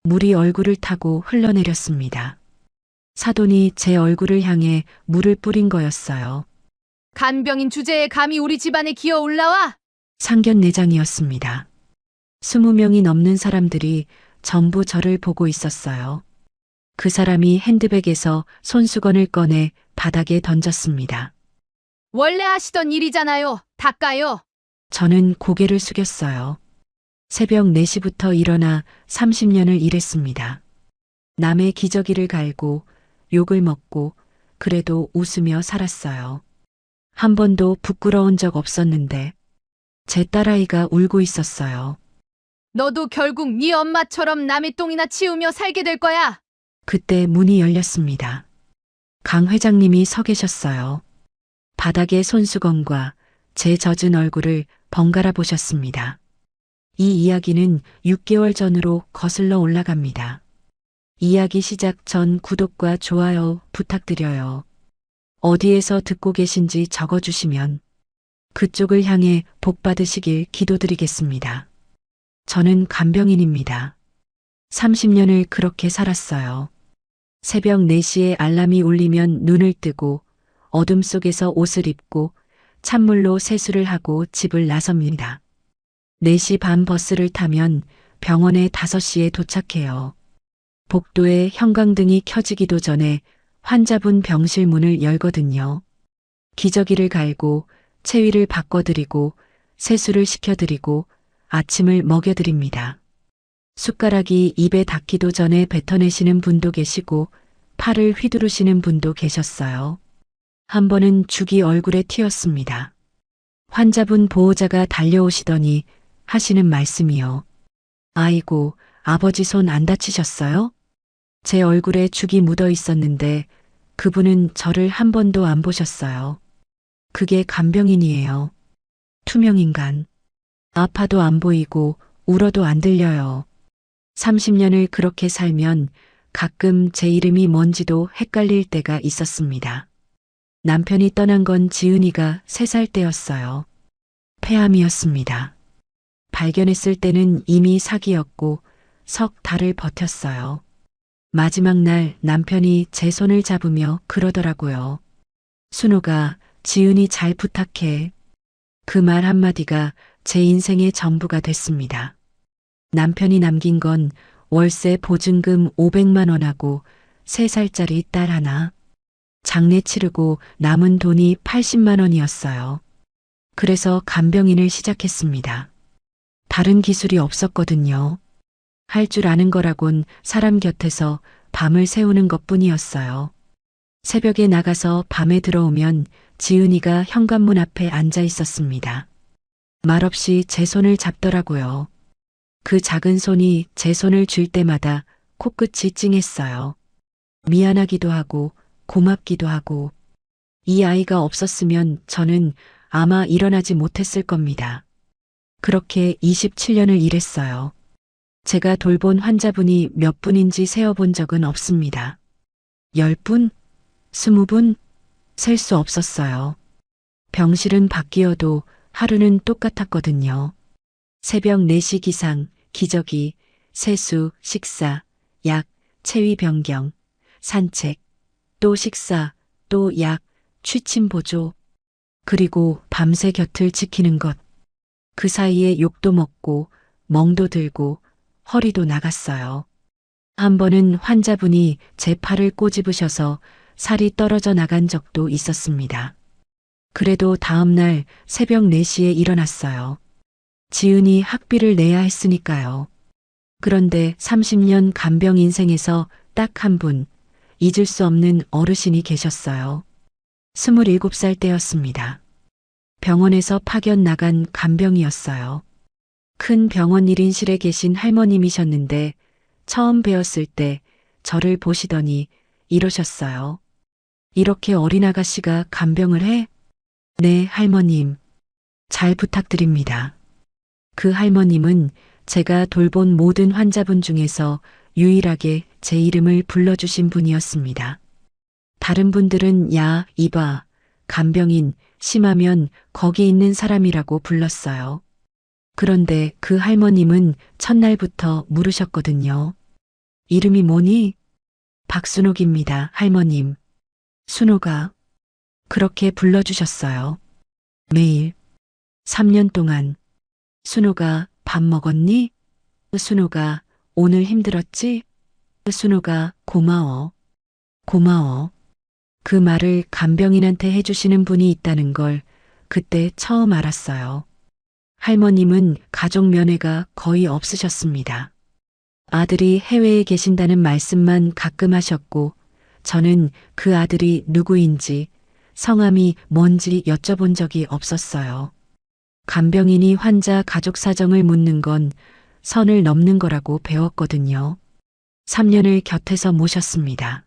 물이 얼굴을 타고 흘러내렸습니다. 사돈이 제 얼굴을 향해 물을 뿌린 거였어요. 간병인 주제에 감히 우리 집안에 기어 올라와? 상견례장이었습니다. 20명이 넘는 사람들이 전부 저를 보고 있었어요. 그 사람이 핸드백에서 손수건을 꺼내 바닥에 던졌습니다. 원래 하시던 일이잖아요. 닦아요. 저는 고개를 숙였어요. 새벽 4시부터 일어나 30년을 일했습니다. 남의 기저귀를 갈고 욕을 먹고 그래도 웃으며 살았어요. 한 번도 부끄러운 적 없었는데 제 딸아이가 울고 있었어요. 너도 결국 네 엄마처럼 남의 똥이나 치우며 살게 될 거야. 그때 문이 열렸습니다. 강 회장님이 서 계셨어요. 바닥에 손수건과 제 젖은 얼굴을 번갈아 보셨습니다. 이 이야기는 6개월 전으로 거슬러 올라갑니다. 이야기 시작 전 구독과 좋아요 부탁드려요. 어디에서 듣고 계신지 적어주시면 그쪽을 향해 복 받으시길 기도드리겠습니다. 저는 간병인입니다. 30년을 그렇게 살았어요. 새벽 4시에 알람이 울리면 눈을 뜨고 어둠 속에서 옷을 입고 찬물로 세수를 하고 집을 나섭니다. 4시 반 버스를 타면 병원에 5시에 도착해요. 복도에 형광등이 켜지기도 전에 환자분 병실 문을 열거든요. 기저귀를 갈고 체위를 바꿔드리고 세수를 시켜드리고 아침을 먹여드립니다. 숟가락이 입에 닿기도 전에 뱉어내시는 분도 계시고 팔을 휘두르시는 분도 계셨어요. 한 번은 죽이 얼굴에 튀었습니다. 환자분 보호자가 달려오시더니 하시는 말씀이요. 아이고, 아버지 손 안 다치셨어요? 제 얼굴에 죽이 묻어 있었는데 그분은 저를 한 번도 안 보셨어요. 그게 간병인이에요. 투명인간. 아파도 안 보이고 울어도 안 들려요. 30년을 그렇게 살면 가끔 제 이름이 뭔지도 헷갈릴 때가 있었습니다. 남편이 떠난 건 지은이가 3살 때였어요. 폐암이었습니다. 발견했을 때는 이미 사기였고 석 달을 버텼어요. 마지막 날 남편이 제 손을 잡으며 그러더라고요. 순호가 지은이 잘 부탁해. 그 말 한마디가 제 인생의 전부가 됐습니다. 남편이 남긴 건 월세 보증금 500만 원하고 3살짜리 딸 하나. 장례 치르고 남은 돈이 80만 원이었어요. 그래서 간병인을 시작했습니다. 다른 기술이 없었거든요. 할 줄 아는 거라곤 사람 곁에서 밤을 새우는 것뿐이었어요. 새벽에 나가서 밤에 들어오면 지은이가 현관문 앞에 앉아 있었습니다. 말없이 제 손을 잡더라고요. 그 작은 손이 제 손을 쥘 때마다 코끝이 찡했어요. 미안하기도 하고 고맙기도 하고 이 아이가 없었으면 저는 아마 일어나지 못했을 겁니다. 그렇게 27년을 일했어요. 제가 돌본 환자분이 몇 분인지 세어본 적은 없습니다. 10분? 20분? 셀 수 없었어요. 병실은 바뀌어도 하루는 똑같았거든요. 새벽 4시 기상, 기저귀, 세수, 식사, 약, 체위 변경, 산책, 또 식사, 또 약, 취침 보조, 그리고 밤새 곁을 지키는 것. 그 사이에 욕도 먹고 멍도 들고 허리도 나갔어요. 한 번은 환자분이 제 팔을 꼬집으셔서 살이 떨어져 나간 적도 있었습니다. 그래도 다음 날 새벽 4시에 일어났어요. 지은이 학비를 내야 했으니까요. 그런데 30년 간병 인생에서 딱 한 분, 잊을 수 없는 어르신이 계셨어요. 27살 때였습니다. 병원에서 파견 나간 간병이었어요. 큰 병원 1인실에 계신 할머님이셨는데 처음 뵈었을 때 저를 보시더니 이러셨어요. 이렇게 어린 아가씨가 간병을 해? 네, 할머님. 잘 부탁드립니다. 그 할머님은 제가 돌본 모든 환자분 중에서 유일하게 제 이름을 불러주신 분이었습니다. 다른 분들은 야, 이봐, 간병인, 심하면 거기 있는 사람이라고 불렀어요. 그런데 그 할머님은 첫날부터 물으셨거든요. 이름이 뭐니? 박순옥입니다, 할머님. 순옥아. 그렇게 불러주셨어요. 매일. 3년 동안. 순옥아, 밥 먹었니? 순옥아, 오늘 힘들었지? 순옥아, 고마워. 고마워. 그 말을 간병인한테 해주시는 분이 있다는 걸 그때 처음 알았어요. 할머님은 가족 면회가 거의 없으셨습니다. 아들이 해외에 계신다는 말씀만 가끔 하셨고, 저는 그 아들이 누구인지, 성함이 뭔지 여쭤본 적이 없었어요. 간병인이 환자 가족 사정을 묻는 건 선을 넘는 거라고 배웠거든요. 3년을 곁에서 모셨습니다.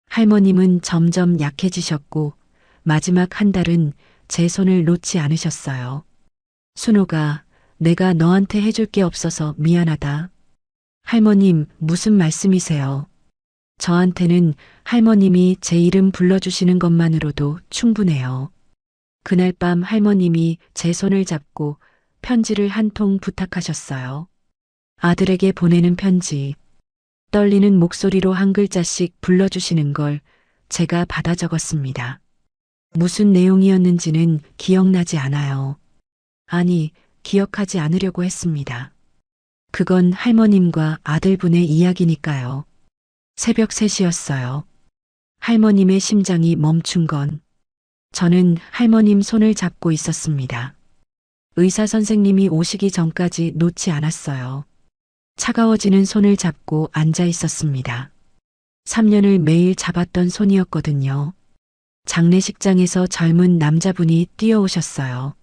할머님은 점점 약해지셨고, 마지막 한 달은 제 손을 놓지 않으셨어요. 순옥아, 내가 너한테 해줄 게 없어서 미안하다. 할머님, 무슨 말씀이세요? 저한테는 할머님이 제 이름 불러주시는 것만으로도 충분해요. 그날 밤 할머님이 제 손을 잡고 편지를 한 통 부탁하셨어요. 아들에게 보내는 편지. 떨리는 목소리로 한 글자씩 불러주시는 걸 제가 받아 적었습니다. 무슨 내용이었는지는 기억나지 않아요. 아니, 기억하지 않으려고 했습니다. 그건 할머님과 아들분의 이야기니까요. 새벽 3시였어요. 할머님의 심장이 멈춘 건 저는 할머님 손을 잡고 있었습니다. 의사 선생님이 오시기 전까지 놓지 않았어요. 차가워지는 손을 잡고 앉아 있었습니다. 3년을 매일 잡았던 손이었거든요. 장례식장에서 젊은 남자분이 뛰어오셨어요.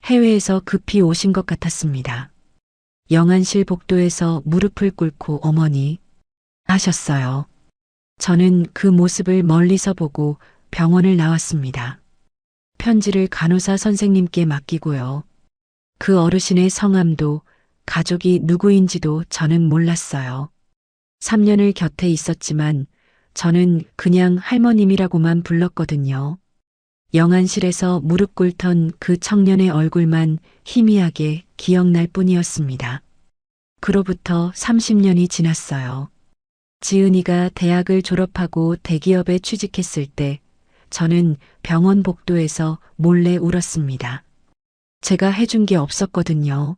해외에서 급히 오신 것 같았습니다. 영안실 복도에서 무릎을 꿇고 어머니 하셨어요. 저는 그 모습을 멀리서 보고 병원을 나왔습니다. 편지를 간호사 선생님께 맡기고요. 그 어르신의 성함도 가족이 누구인지도 저는 몰랐어요. 3년을 곁에 있었지만 저는 그냥 할머님이라고만 불렀거든요. 영안실에서 무릎 꿇던 그 청년의 얼굴만 희미하게 기억날 뿐이었습니다. 그로부터 30년이 지났어요. 지은이가 대학을 졸업하고 대기업에 취직했을 때 저는 병원 복도에서 몰래 울었습니다. 제가 해준 게 없었거든요.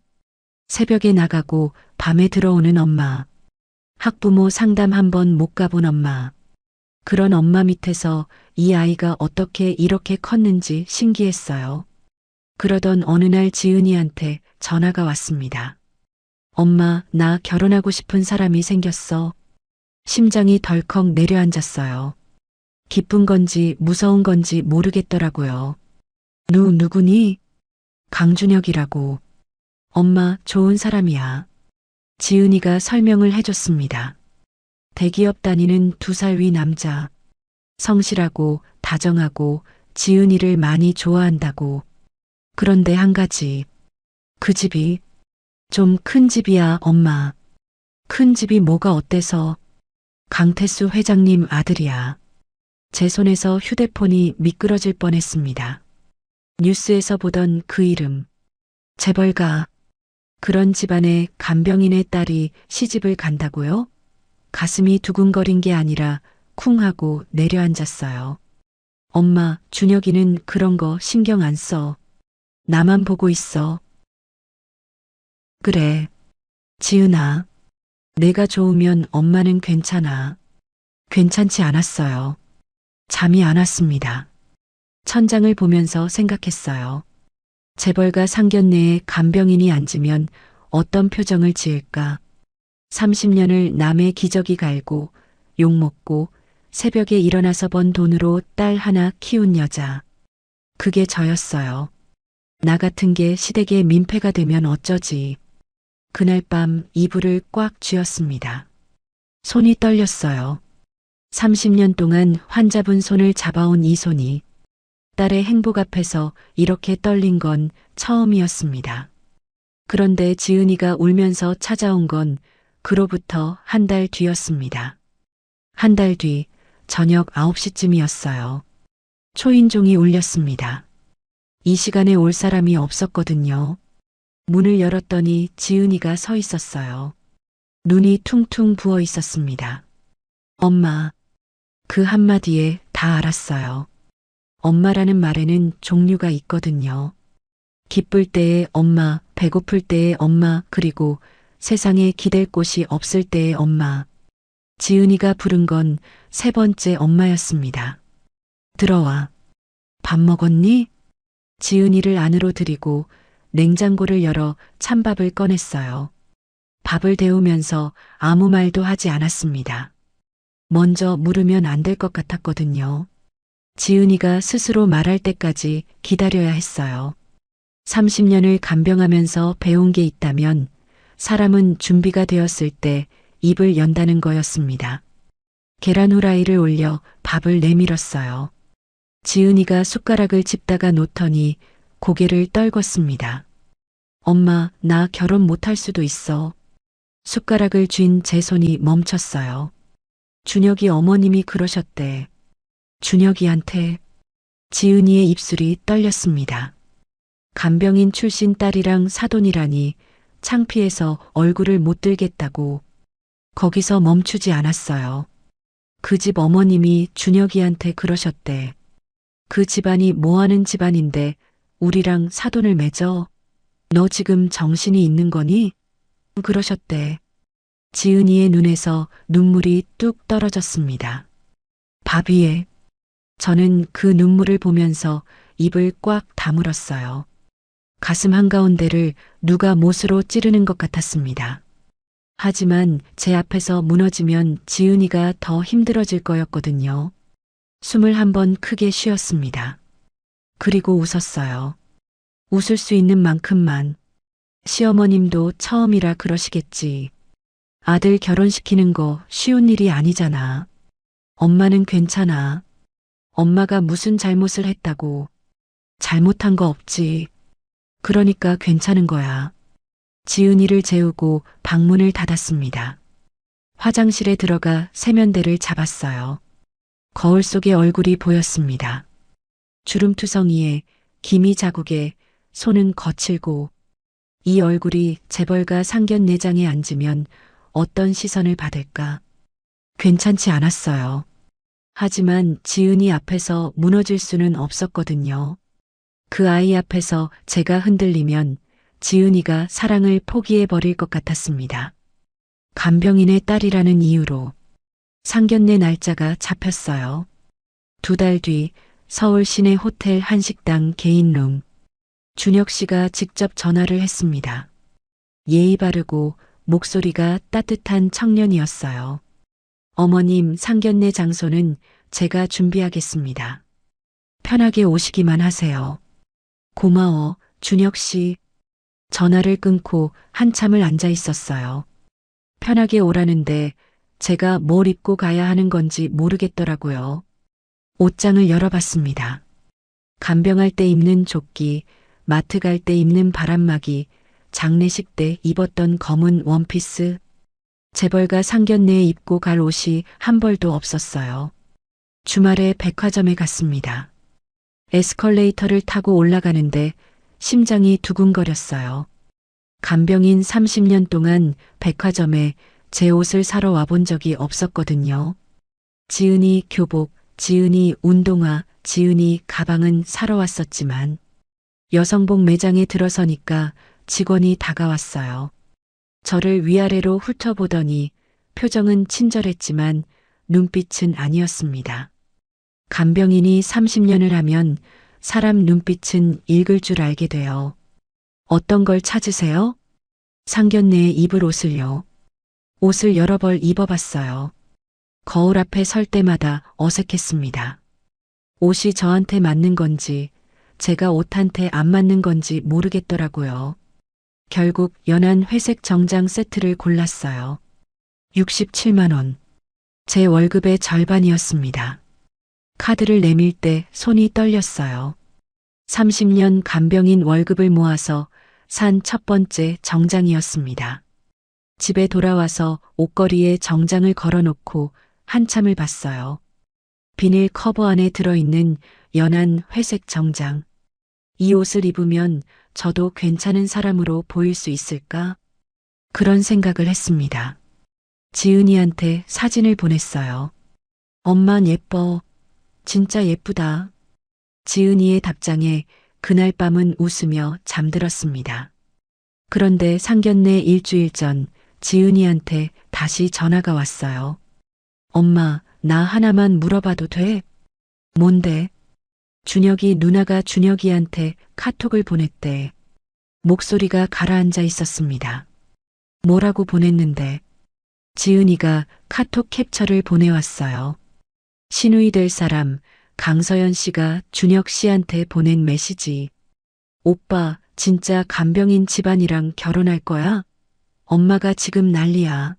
새벽에 나가고 밤에 들어오는 엄마. 학부모 상담 한 번 못 가본 엄마. 그런 엄마 밑에서 이 아이가 어떻게 이렇게 컸는지 신기했어요. 그러던 어느 날 지은이한테 전화가 왔습니다. 엄마, 나 결혼하고 싶은 사람이 생겼어. 심장이 덜컥 내려앉았어요. 기쁜 건지 무서운 건지 모르겠더라고요. 누구니? 강준혁이라고. 엄마, 좋은 사람이야. 지은이가 설명을 해줬습니다. 대기업 다니는 2살 위 남자. 성실하고 다정하고 지은이를 많이 좋아한다고. 그런데 한 가지. 그 집이 좀 큰 집이야, 엄마. 큰 집이 뭐가 어때서? 강태수 회장님 아들이야. 제 손에서 휴대폰이 미끄러질 뻔했습니다. 뉴스에서 보던 그 이름. 재벌가. 그런 집안의 간병인의 딸이 시집을 간다고요? 가슴이 두근거린 게 아니라 쿵 하고 내려앉았어요. 엄마, 준혁이는 그런 거 신경 안 써. 나만 보고 있어. 그래. 지은아. 내가 좋으면 엄마는 괜찮아. 괜찮지 않았어요. 잠이 안 왔습니다. 천장을 보면서 생각했어요. 재벌가 상견례에 간병인이 앉으면 어떤 표정을 지을까? 30년을 남의 기저귀 갈고 욕먹고 새벽에 일어나서 번 돈으로 딸 하나 키운 여자. 그게 저였어요. 나 같은 게 시댁의 민폐가 되면 어쩌지. 그날 밤 이불을 꽉 쥐었습니다. 손이 떨렸어요. 30년 동안 환자분 손을 잡아온 이 손이 딸의 행복 앞에서 이렇게 떨린 건 처음이었습니다. 그런데 지은이가 울면서 찾아온 건 그로부터 한 달 뒤였습니다. 한 달 뒤 저녁 9시쯤이었어요. 초인종이 울렸습니다. 이 시간에 올 사람이 없었거든요. 문을 열었더니 지은이가 서 있었어요. 눈이 퉁퉁 부어 있었습니다. 엄마. 그 한마디에 다 알았어요. 엄마라는 말에는 종류가 있거든요. 기쁠 때의 엄마, 배고플 때의 엄마, 그리고 세상에 기댈 곳이 없을 때의 엄마. 지은이가 부른 건 세 번째 엄마였습니다. 들어와. 밥 먹었니? 지은이를 안으로 들이고 냉장고를 열어 찬밥을 꺼냈어요. 밥을 데우면서 아무 말도 하지 않았습니다. 먼저 물으면 안 될 것 같았거든요. 지은이가 스스로 말할 때까지 기다려야 했어요. 30년을 간병하면서 배운 게 있다면 사람은 준비가 되었을 때 입을 연다는 거였습니다. 계란 후라이를 올려 밥을 내밀었어요. 지은이가 숟가락을 짚다가 놓더니 고개를 떨궜습니다. 엄마, 나 결혼 못할 수도 있어. 숟가락을 쥔 제 손이 멈췄어요. 준혁이 어머님이 그러셨대. 준혁이한테. 지은이의 입술이 떨렸습니다. 간병인 출신 딸이랑 사돈이라니 창피해서 얼굴을 못 들겠다고. 거기서 멈추지 않았어요. 그 집 어머님이 준혁이한테 그러셨대. 그 집안이 뭐하는 집안인데 우리랑 사돈을 맺어? 너 지금 정신이 있는 거니? 그러셨대. 지은이의 눈에서 눈물이 뚝 떨어졌습니다. 밥 위에. 저는 그 눈물을 보면서 입을 꽉 다물었어요. 가슴 한가운데를 누가 못으로 찌르는 것 같았습니다. 하지만 제 앞에서 무너지면 지은이가 더 힘들어질 거였거든요. 숨을 한번 크게 쉬었습니다. 그리고 웃었어요. 웃을 수 있는 만큼만. 시어머님도 처음이라 그러시겠지. 아들 결혼시키는 거 쉬운 일이 아니잖아. 엄마는 괜찮아. 엄마가 무슨 잘못을 했다고. 잘못한 거 없지. 그러니까 괜찮은 거야. 지은이를 재우고 방문을 닫았습니다. 화장실에 들어가 세면대를 잡았어요. 거울 속의 얼굴이 보였습니다. 주름투성이에 기미 자국에 손은 거칠고 이 얼굴이 재벌가 상견례장에 앉으면 어떤 시선을 받을까? 괜찮지 않았어요. 하지만 지은이 앞에서 무너질 수는 없었거든요. 그 아이 앞에서 제가 흔들리면 지은이가 사랑을 포기해버릴 것 같았습니다. 간병인의 딸이라는 이유로 상견례 날짜가 잡혔어요. 2달 뒤 서울 시내 호텔 한식당 개인룸. 준혁 씨가 직접 전화를 했습니다. 예의 바르고 목소리가 따뜻한 청년이었어요. 어머님, 상견례 장소는 제가 준비하겠습니다. 편하게 오시기만 하세요. 고마워, 준혁 씨. 전화를 끊고 한참을 앉아 있었어요. 편하게 오라는데 제가 뭘 입고 가야 하는 건지 모르겠더라고요. 옷장을 열어봤습니다. 간병할 때 입는 조끼, 마트 갈 때 입는 바람막이, 장례식 때 입었던 검은 원피스. 재벌가 상견례에 입고 갈 옷이 한 벌도 없었어요. 주말에 백화점에 갔습니다. 에스컬레이터를 타고 올라가는데 심장이 두근거렸어요. 간병인 30년 동안 백화점에 제 옷을 사러 와본 적이 없었거든요. 지은이 교복, 지은이 운동화, 지은이 가방은 사러 왔었지만 여성복 매장에 들어서니까 직원이 다가왔어요. 저를 위아래로 훑어보더니 표정은 친절했지만 눈빛은 아니었습니다. 간병인이 30년을 하면 사람 눈빛은 읽을 줄 알게 돼요. 어떤 걸 찾으세요? 상견례에 입을 옷을요. 옷을 여러 벌 입어봤어요. 거울 앞에 설 때마다 어색했습니다. 옷이 저한테 맞는 건지 제가 옷한테 안 맞는 건지 모르겠더라고요. 결국 연한 회색 정장 세트를 골랐어요. 67만 원. 제 월급의 절반이었습니다. 카드를 내밀 때 손이 떨렸어요. 30년 간병인 월급을 모아서 산 첫 번째 정장이었습니다. 집에 돌아와서 옷걸이에 정장을 걸어놓고 한참을 봤어요. 비닐 커버 안에 들어있는 연한 회색 정장. 이 옷을 입으면 저도 괜찮은 사람으로 보일 수 있을까? 그런 생각을 했습니다. 지은이한테 사진을 보냈어요. 엄만 예뻐. 진짜 예쁘다. 지은이의 답장에 그날 밤은 웃으며 잠들었습니다. 그런데 상견례 일주일 전 지은이한테 다시 전화가 왔어요. 엄마, 나 하나만 물어봐도 돼? 뭔데? 준혁이 누나가 준혁이한테 카톡을 보냈대. 목소리가 가라앉아 있었습니다. 뭐라고 보냈는데? 지은이가 카톡 캡처를 보내왔어요. 시누이 될 사람 강서연 씨가 준혁 씨한테 보낸 메시지. 오빠, 진짜 간병인 집안이랑 결혼할 거야? 엄마가 지금 난리야.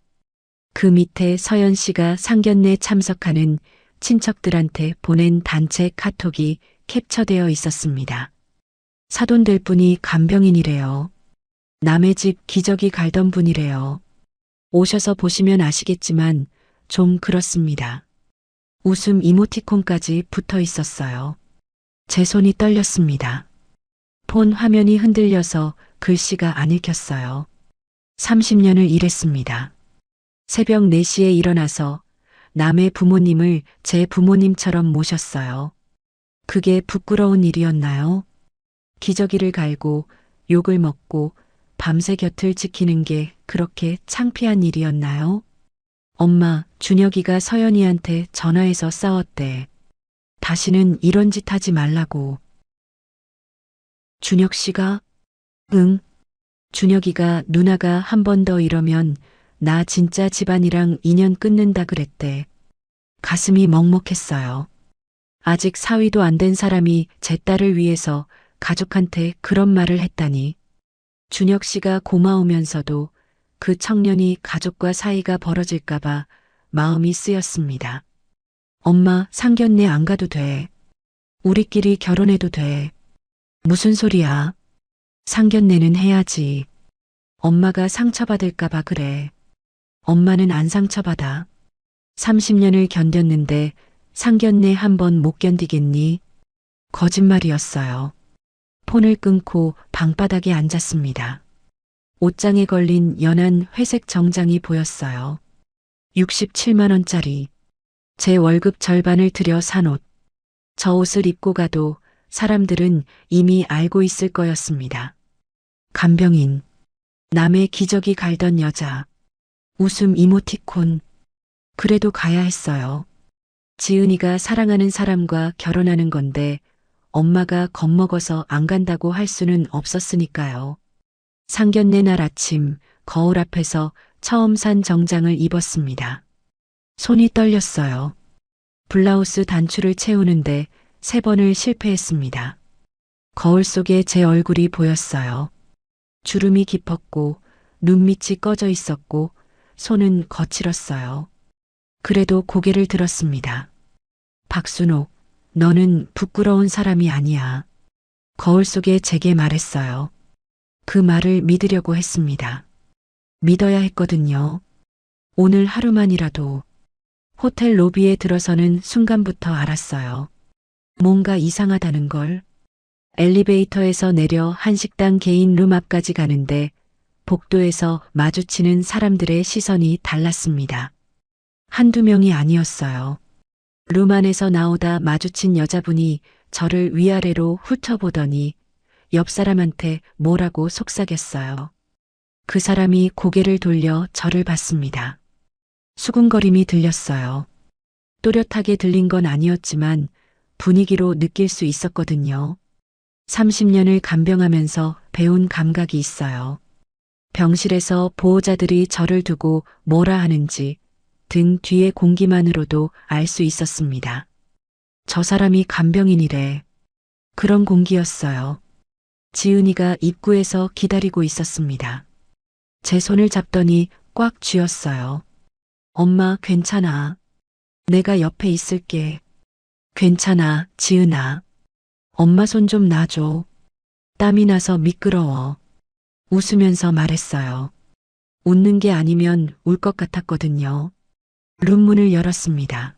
그 밑에 서연 씨가 상견례 참석하는 친척들한테 보낸 단체 카톡이 캡처되어 있었습니다. 사돈될 분이 간병인이래요. 남의 집 기저귀 갈던 분이래요. 오셔서 보시면 아시겠지만 좀 그렇습니다. 웃음 이모티콘까지 붙어 있었어요. 제 손이 떨렸습니다. 폰 화면이 흔들려서 글씨가 안 읽혔어요. 30년을 일했습니다. 새벽 4시에 일어나서 남의 부모님을 제 부모님처럼 모셨어요. 그게 부끄러운 일이었나요? 기저귀를 갈고 욕을 먹고 밤새 곁을 지키는 게 그렇게 창피한 일이었나요? 엄마, 준혁이가 서연이한테 전화해서 싸웠대. 다시는 이런 짓 하지 말라고. 준혁 씨가? 응. 준혁이가 누나가 한 번 더 이러면 나 진짜 집안이랑 인연 끊는다 그랬대. 가슴이 먹먹했어요. 아직 사위도 안 된 사람이 제 딸을 위해서 가족한테 그런 말을 했다니. 준혁 씨가 고마우면서도 그 청년이 가족과 사이가 벌어질까봐 마음이 쓰였습니다. 엄마, 상견례 안 가도 돼. 우리끼리 결혼해도 돼. 무슨 소리야? 상견례는 해야지. 엄마가 상처받을까봐 그래. 엄마는 안 상처받아. 30년을 견뎠는데 상견례 한 번 못 견디겠니? 거짓말이었어요. 폰을 끊고 방바닥에 앉았습니다. 옷장에 걸린 연한 회색 정장이 보였어요. 67만 원짜리. 제 월급 절반을 들여 산 옷. 저 옷을 입고 가도 사람들은 이미 알고 있을 거였습니다. 간병인. 남의 기저귀 갈던 여자. 웃음 이모티콘. 그래도 가야 했어요. 지은이가 사랑하는 사람과 결혼하는 건데 엄마가 겁먹어서 안 간다고 할 수는 없었으니까요. 상견례 날 아침 거울 앞에서 처음 산 정장을 입었습니다. 손이 떨렸어요. 블라우스 단추를 채우는데 3번을 실패했습니다. 거울 속에 제 얼굴이 보였어요. 주름이 깊었고 눈밑이 꺼져 있었고 손은 거칠었어요. 그래도 고개를 들었습니다. 박순옥, 너는 부끄러운 사람이 아니야. 거울 속에 제게 말했어요. 그 말을 믿으려고 했습니다. 믿어야 했거든요. 오늘 하루만이라도. 호텔 로비에 들어서는 순간부터 알았어요. 뭔가 이상하다는 걸. 엘리베이터에서 내려 한식당 개인 룸 앞까지 가는데 복도에서 마주치는 사람들의 시선이 달랐습니다. 한두 명이 아니었어요. 룸 안에서 나오다 마주친 여자분이 저를 위아래로 훑어보더니 옆 사람한테 뭐라고 속삭였어요. 그 사람이 고개를 돌려 저를 봤습니다. 수군거림이 들렸어요. 또렷하게 들린 건 아니었지만 분위기로 느낄 수 있었거든요. 30년을 간병하면서 배운 감각이 있어요. 병실에서 보호자들이 저를 두고 뭐라 하는지 등 뒤의 공기만으로도 알 수 있었습니다. 저 사람이 간병인이래. 그런 공기였어요. 지은이가 입구에서 기다리고 있었습니다. 제 손을 잡더니 꽉 쥐었어요. 엄마, 괜찮아. 내가 옆에 있을게. 괜찮아, 지은아. 엄마 손 좀 놔줘. 땀이 나서 미끄러워. 웃으면서 말했어요. 웃는 게 아니면 울 것 같았거든요. 룸문을 열었습니다.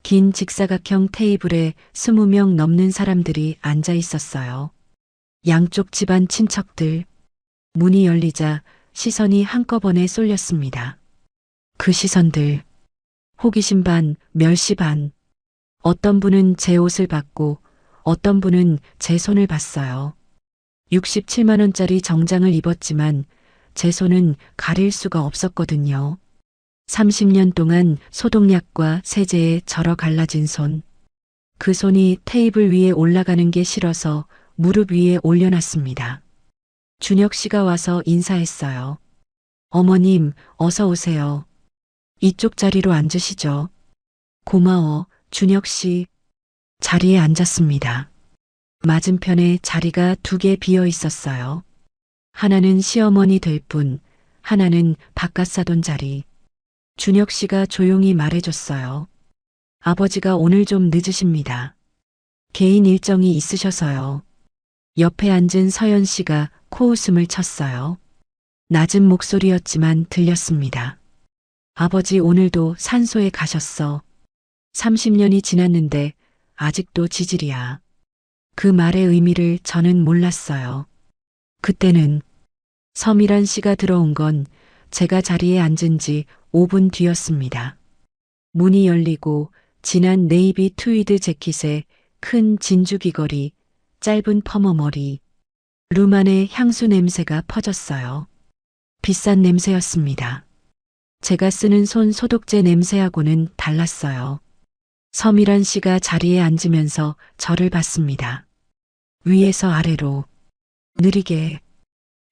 긴 직사각형 테이블에 20명 넘는 사람들이 앉아 있었어요. 양쪽 집안 친척들. 문이 열리자 시선이 한꺼번에 쏠렸습니다. 그 시선들. 호기심 반, 멸시 반. 어떤 분은 제 옷을 봤고 어떤 분은 제 손을 봤어요. 67만 원짜리 정장을 입었지만 제 손은 가릴 수가 없었거든요. 30년 동안 소독약과 세제에 절어 갈라진 손. 그 손이 테이블 위에 올라가는 게 싫어서 무릎 위에 올려놨습니다. 준혁 씨가 와서 인사했어요. 어머님, 어서 오세요. 이쪽 자리로 앉으시죠. 고마워, 준혁 씨. 자리에 앉았습니다. 맞은편에 자리가 2개 비어 있었어요. 하나는 시어머니 될 분, 하나는 바깥 사돈 자리. 준혁 씨가 조용히 말해줬어요. 아버지가 오늘 좀 늦으십니다. 개인 일정이 있으셔서요. 옆에 앉은 서연 씨가 코웃음을 쳤어요. 낮은 목소리였지만 들렸습니다. 아버지 오늘도 산소에 가셨어. 30년이 지났는데 아직도 지질이야. 그 말의 의미를 저는 몰랐어요. 그때는 서미란 씨가 들어온 건 제가 자리에 앉은 지 5분 뒤였습니다. 문이 열리고 진한 네이비 트위드 재킷에 큰 진주 귀걸이, 짧은 퍼머 머리, 룸 안에 향수 냄새가 퍼졌어요. 비싼 냄새였습니다. 제가 쓰는 손 소독제 냄새하고는 달랐어요. 서미란 씨가 자리에 앉으면서 저를 봤습니다. 위에서 아래로, 느리게,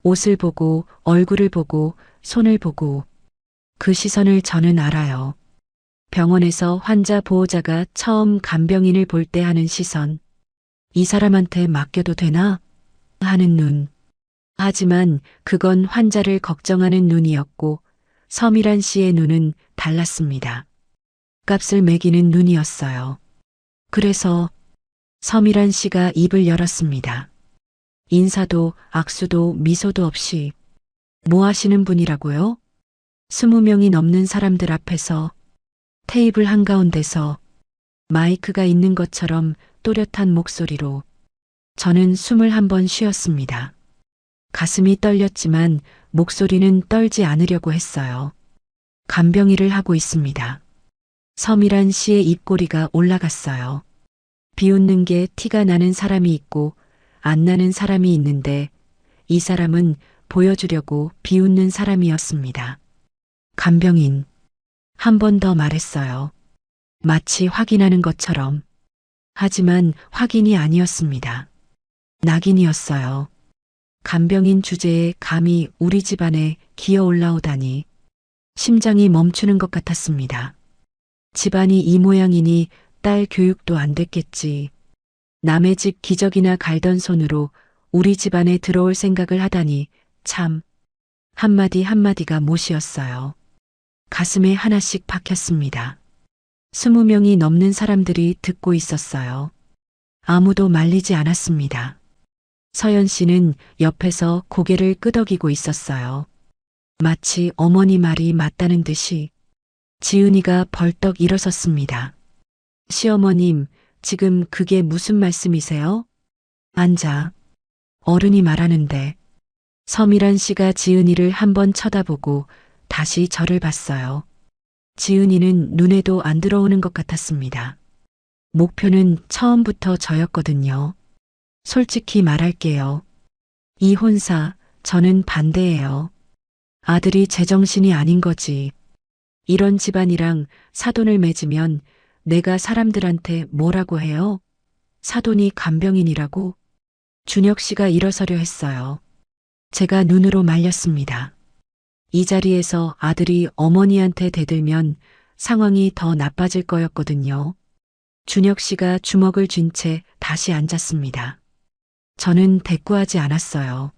옷을 보고, 얼굴을 보고, 손을 보고, 그 시선을 저는 알아요. 병원에서 환자 보호자가 처음 간병인을 볼 때 하는 시선. 이 사람한테 맡겨도 되나? 하는 눈. 하지만 그건 환자를 걱정하는 눈이었고 서미란 씨의 눈은 달랐습니다. 값을 매기는 눈이었어요. 그래서 서미란 씨가 입을 열었습니다. 인사도 악수도 미소도 없이. 뭐 하시는 분이라고요? 20명이 넘는 사람들 앞에서 테이블 한가운데서 마이크가 있는 것처럼 또렷한 목소리로 저는 숨을 한번 쉬었습니다. 가슴이 떨렸지만 목소리는 떨지 않으려고 했어요. 간병일을 하고 있습니다. 서미란 씨의 입꼬리가 올라갔어요. 비웃는 게 티가 나는 사람이 있고 안 나는 사람이 있는데 이 사람은 보여주려고 비웃는 사람이었습니다. 간병인. 한 번 더 말했어요. 마치 확인하는 것처럼. 하지만 확인이 아니었습니다. 낙인이었어요. 간병인 주제에 감히 우리 집안에 기어 올라오다니 심장이 멈추는 것 같았습니다. 집안이 이 모양이니 딸 교육도 안 됐겠지. 남의 집 기저귀나 갈던 손으로 우리 집안에 들어올 생각을 하다니 참. 한마디 한마디가 못이었어요. 가슴에 하나씩 박혔습니다. 20명이 넘는 사람들이 듣고 있었어요. 아무도 말리지 않았습니다. 서연 씨는 옆에서 고개를 끄덕이고 있었어요. 마치 어머니 말이 맞다는 듯이. 지은이가 벌떡 일어섰습니다. 시어머님, 지금 그게 무슨 말씀이세요? 앉아. 어른이 말하는데. 서미란 씨가 지은이를 한번 쳐다보고 다시 저를 봤어요. 지은이는 눈에도 안 들어오는 것 같았습니다. 목표는 처음부터 저였거든요. 솔직히 말할게요. 이 혼사, 저는 반대예요. 아들이 제정신이 아닌 거지. 이런 집안이랑 사돈을 맺으면 내가 사람들한테 뭐라고 해요? 사돈이 간병인이라고? 준혁 씨가 일어서려 했어요. 제가 눈으로 말렸습니다. 이 자리에서 아들이 어머니한테 대들면 상황이 더 나빠질 거였거든요. 준혁 씨가 주먹을 쥔 채 다시 앉았습니다. 저는 대꾸하지 않았어요.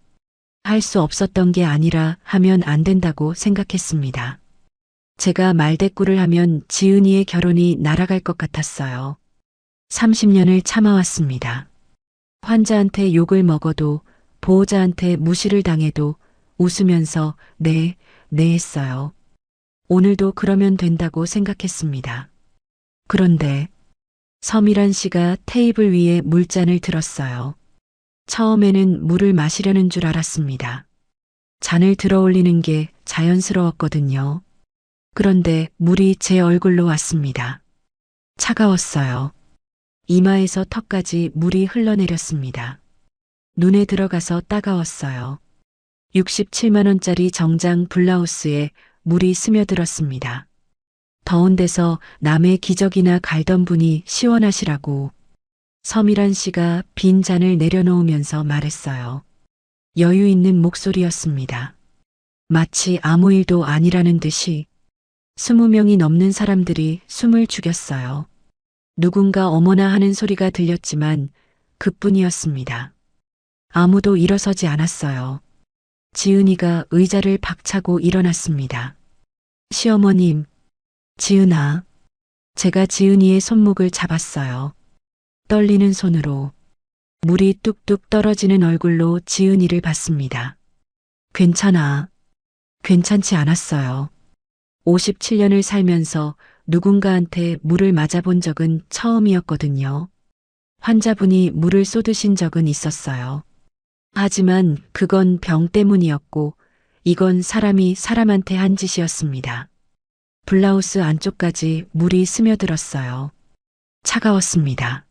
할 수 없었던 게 아니라 하면 안 된다고 생각했습니다. 제가 말대꾸를 하면 지은이의 결혼이 날아갈 것 같았어요. 30년을 참아왔습니다. 환자한테 욕을 먹어도 보호자한테 무시를 당해도 웃으면서 네 했어요. 오늘도 그러면 된다고 생각했습니다. 그런데 서미란 씨가 테이블 위에 물잔을 들었어요. 처음에는 물을 마시려는 줄 알았습니다. 잔을 들어 올리는 게 자연스러웠거든요. 그런데 물이 제 얼굴로 왔습니다. 차가웠어요. 이마에서 턱까지 물이 흘러내렸습니다. 눈에 들어가서 따가웠어요. 67만 원짜리 정장 블라우스에 물이 스며들었습니다. 더운 데서 남의 기저귀나 갈던 분이 시원하시라고 서미란 씨가 빈 잔을 내려놓으면서 말했어요. 여유 있는 목소리였습니다. 마치 아무 일도 아니라는 듯이 20명이 넘는 사람들이 숨을 죽였어요. 누군가 어머나 하는 소리가 들렸지만 그뿐이었습니다. 아무도 일어서지 않았어요. 지은이가 의자를 박차고 일어났습니다. 시어머님, 지은아. 제가 지은이의 손목을 잡았어요. 떨리는 손으로 물이 뚝뚝 떨어지는 얼굴로 지은이를 봤습니다. 괜찮아. 괜찮지 않았어요. 57년을 살면서 누군가한테 물을 맞아본 적은 처음이었거든요. 환자분이 물을 쏟으신 적은 있었어요. 하지만 그건 병 때문이었고 이건 사람이 사람한테 한 짓이었습니다. 블라우스 안쪽까지 물이 스며들었어요. 차가웠습니다.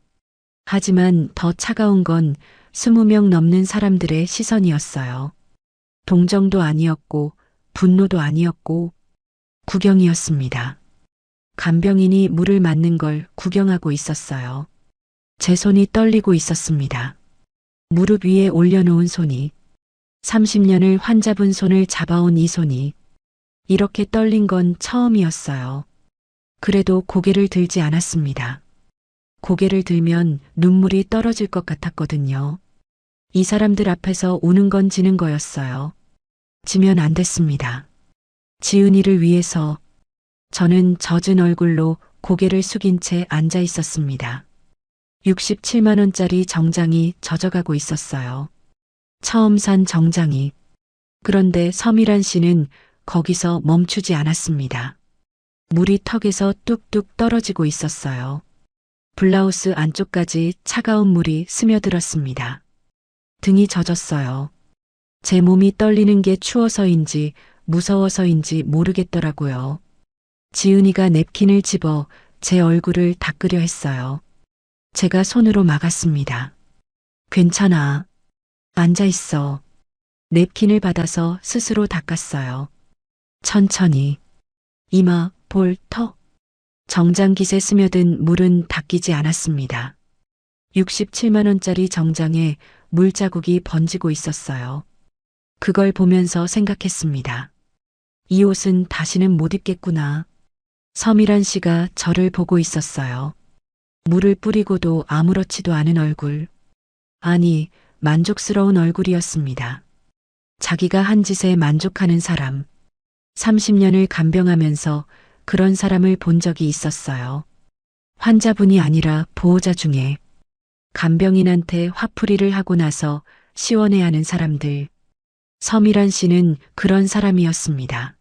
하지만 더 차가운 건 20명 넘는 사람들의 시선이었어요. 동정도 아니었고 분노도 아니었고 구경이었습니다. 간병인이 물을 맞는 걸 구경하고 있었어요. 제 손이 떨리고 있었습니다. 무릎 위에 올려놓은 손이 30년을 환자분 손을 잡아온 이 손이 이렇게 떨린 건 처음이었어요. 그래도 고개를 들지 않았습니다. 고개를 들면 눈물이 떨어질 것 같았거든요. 이 사람들 앞에서 우는 건 지는 거였어요. 지면 안 됐습니다. 지은이를 위해서 저는 젖은 얼굴로 고개를 숙인 채 앉아 있었습니다. 67만 원짜리 정장이 젖어가고 있었어요. 처음 산 정장이. 그런데 서미란 씨는 거기서 멈추지 않았습니다. 물이 턱에서 뚝뚝 떨어지고 있었어요. 블라우스 안쪽까지 차가운 물이 스며들었습니다. 등이 젖었어요. 제 몸이 떨리는 게 추워서인지 무서워서인지 모르겠더라고요. 지은이가 냅킨을 집어 제 얼굴을 닦으려 했어요. 제가 손으로 막았습니다. 괜찮아. 앉아있어. 냅킨을 받아서 스스로 닦았어요. 천천히. 이마, 볼, 턱. 정장깃에 스며든 물은 닦이지 않았습니다. 67만 원짜리 정장에 물자국이 번지고 있었어요. 그걸 보면서 생각했습니다. 이 옷은 다시는 못 입겠구나. 서미란 씨가 저를 보고 있었어요. 물을 뿌리고도 아무렇지도 않은 얼굴. 아니, 만족스러운 얼굴이었습니다. 자기가 한 짓에 만족하는 사람. 30년을 간병하면서 그런 사람을 본 적이 있었어요. 환자분이 아니라 보호자 중에 간병인한테 화풀이를 하고 나서 시원해하는 사람들. 서미란 씨는 그런 사람이었습니다.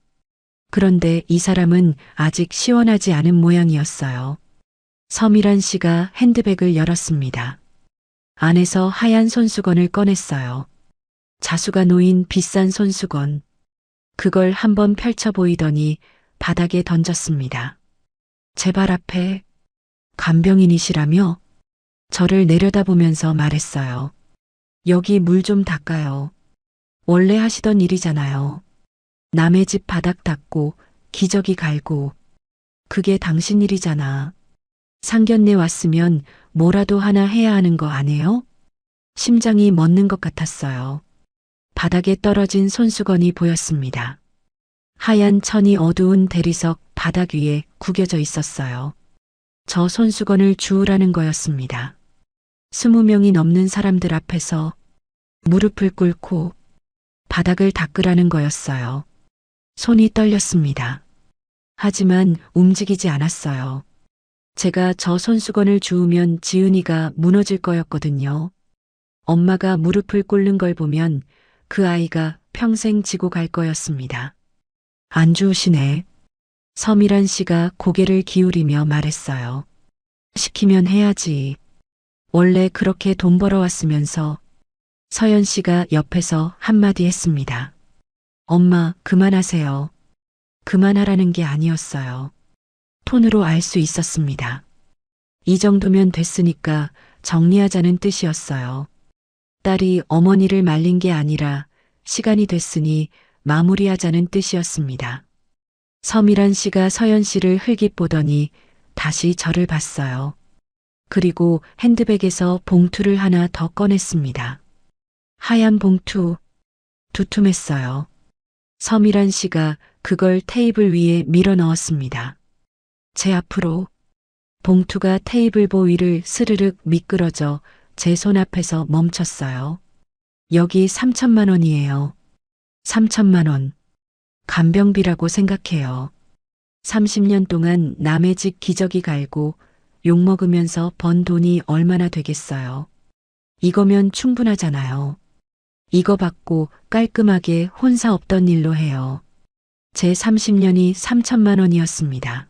그런데 이 사람은 아직 시원하지 않은 모양이었어요. 서미란 씨가 핸드백을 열었습니다. 안에서 하얀 손수건을 꺼냈어요. 자수가 놓인 비싼 손수건. 그걸 한번 펼쳐 보이더니 바닥에 던졌습니다. 제 발 앞에 간병인이시라며 저를 내려다보면서 말했어요. 여기 물 좀 닦아요. 원래 하시던 일이잖아요. 남의 집 바닥 닦고 기저귀 갈고. 그게 당신 일이잖아. 상견례 왔으면 뭐라도 하나 해야 하는 거 아니에요? 심장이 멎는 것 같았어요. 바닥에 떨어진 손수건이 보였습니다. 하얀 천이 어두운 대리석 바닥 위에 구겨져 있었어요. 저 손수건을 주우라는 거였습니다. 20명이 넘는 사람들 앞에서 무릎을 꿇고 바닥을 닦으라는 거였어요. 손이 떨렸습니다. 하지만 움직이지 않았어요. 제가 저 손수건을 주우면 지은이가 무너질 거였거든요. 엄마가 무릎을 꿇는 걸 보면 그 아이가 평생 지고 갈 거였습니다. 안 주우시네. 서미란 씨가 고개를 기울이며 말했어요. 시키면 해야지. 원래 그렇게 돈 벌어왔으면서. 서연 씨가 옆에서 한마디 했습니다. 엄마, 그만하세요. 그만하라는 게 아니었어요. 톤으로 알 수 있었습니다. 이 정도면 됐으니까 정리하자는 뜻이었어요. 딸이 어머니를 말린 게 아니라 시간이 됐으니 마무리하자는 뜻이었습니다. 서미란 씨가 서연 씨를 흘깃보더니 다시 저를 봤어요. 그리고 핸드백에서 봉투를 하나 더 꺼냈습니다. 하얀 봉투, 두툼했어요. 서미란 씨가 그걸 테이블 위에 밀어 넣었습니다. 제 앞으로 봉투가 테이블보 위를 스르륵 미끄러져 제 손 앞에서 멈췄어요. 여기 3천만 원이에요. 3천만 원. 간병비라고 생각해요. 30년 동안 남의 집 기저귀 갈고 욕먹으면서 번 돈이 얼마나 되겠어요. 이거면 충분하잖아요. 이거 받고 깔끔하게 혼사 없던 일로 해요. 제 30년이 3천만 원이었습니다.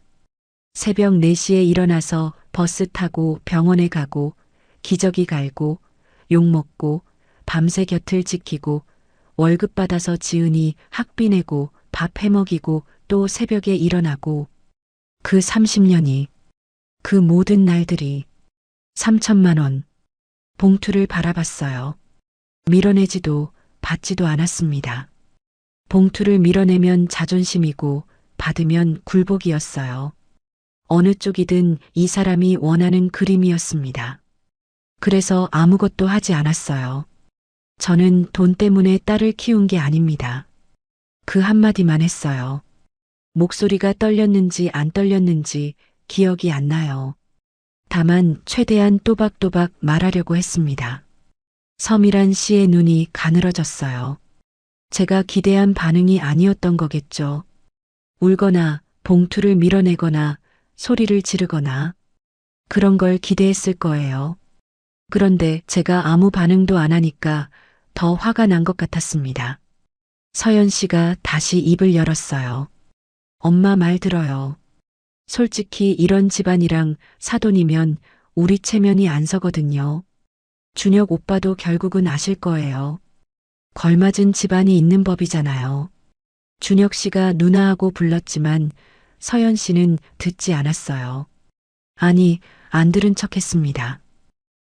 새벽 4시에 일어나서 버스 타고 병원에 가고 기저귀 갈고 욕먹고 밤새 곁을 지키고 월급 받아서 지은이 학비 내고 밥 해먹이고 또 새벽에 일어나고 그 30년이 그 모든 날들이 3천만 원 봉투를 바라봤어요. 밀어내지도 받지도 않았습니다. 봉투를 밀어내면 자존심이고 받으면 굴복이었어요. 어느 쪽이든 이 사람이 원하는 그림이었습니다. 그래서 아무것도 하지 않았어요. 저는 돈 때문에 딸을 키운 게 아닙니다. 그 한마디만 했어요. 목소리가 떨렸는지 안 떨렸는지 기억이 안 나요. 다만 최대한 또박또박 말하려고 했습니다. 서미란 씨의 눈이 가늘어졌어요. 제가 기대한 반응이 아니었던 거겠죠. 울거나 봉투를 밀어내거나 소리를 지르거나 그런 걸 기대했을 거예요. 그런데 제가 아무 반응도 안 하니까 더 화가 난 것 같았습니다. 서연 씨가 다시 입을 열었어요. 엄마 말 들어요. 솔직히 이런 집안이랑 사돈이면 우리 체면이 안 서거든요. 준혁 오빠도 결국은 아실 거예요. 걸맞은 집안이 있는 법이잖아요. 준혁 씨가 누나하고 불렀지만 서연 씨는 듣지 않았어요. 아니, 안 들은 척 했습니다.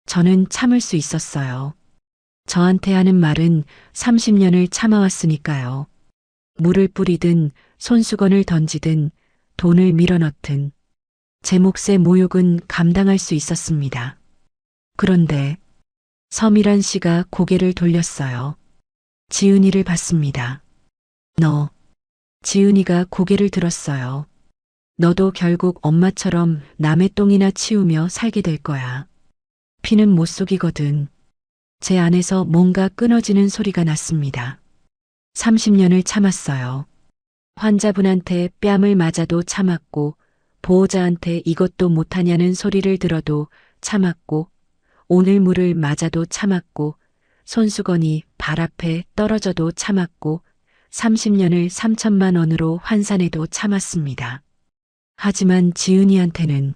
저는 참을 수 있었어요. 저한테 하는 말은 30년을 참아왔으니까요. 물을 뿌리든 손수건을 던지든 돈을 밀어넣든 제 몫의 모욕은 감당할 수 있었습니다. 그런데 서미란 씨가 고개를 돌렸어요. 지은이를 봤습니다. 너. 지은이가 고개를 들었어요. 너도 결국 엄마처럼 남의 똥이나 치우며 살게 될 거야. 피는 못 속이거든. 제 안에서 뭔가 끊어지는 소리가 났습니다. 30년을 참았어요. 환자분한테 뺨을 맞아도 참았고 보호자한테 이것도 못하냐는 소리를 들어도 참았고 오늘 물을 맞아도 참았고 손수건이 발 앞에 떨어져도 참았고 30년을 3천만 원으로 환산해도 참았습니다. 하지만 지은이한테는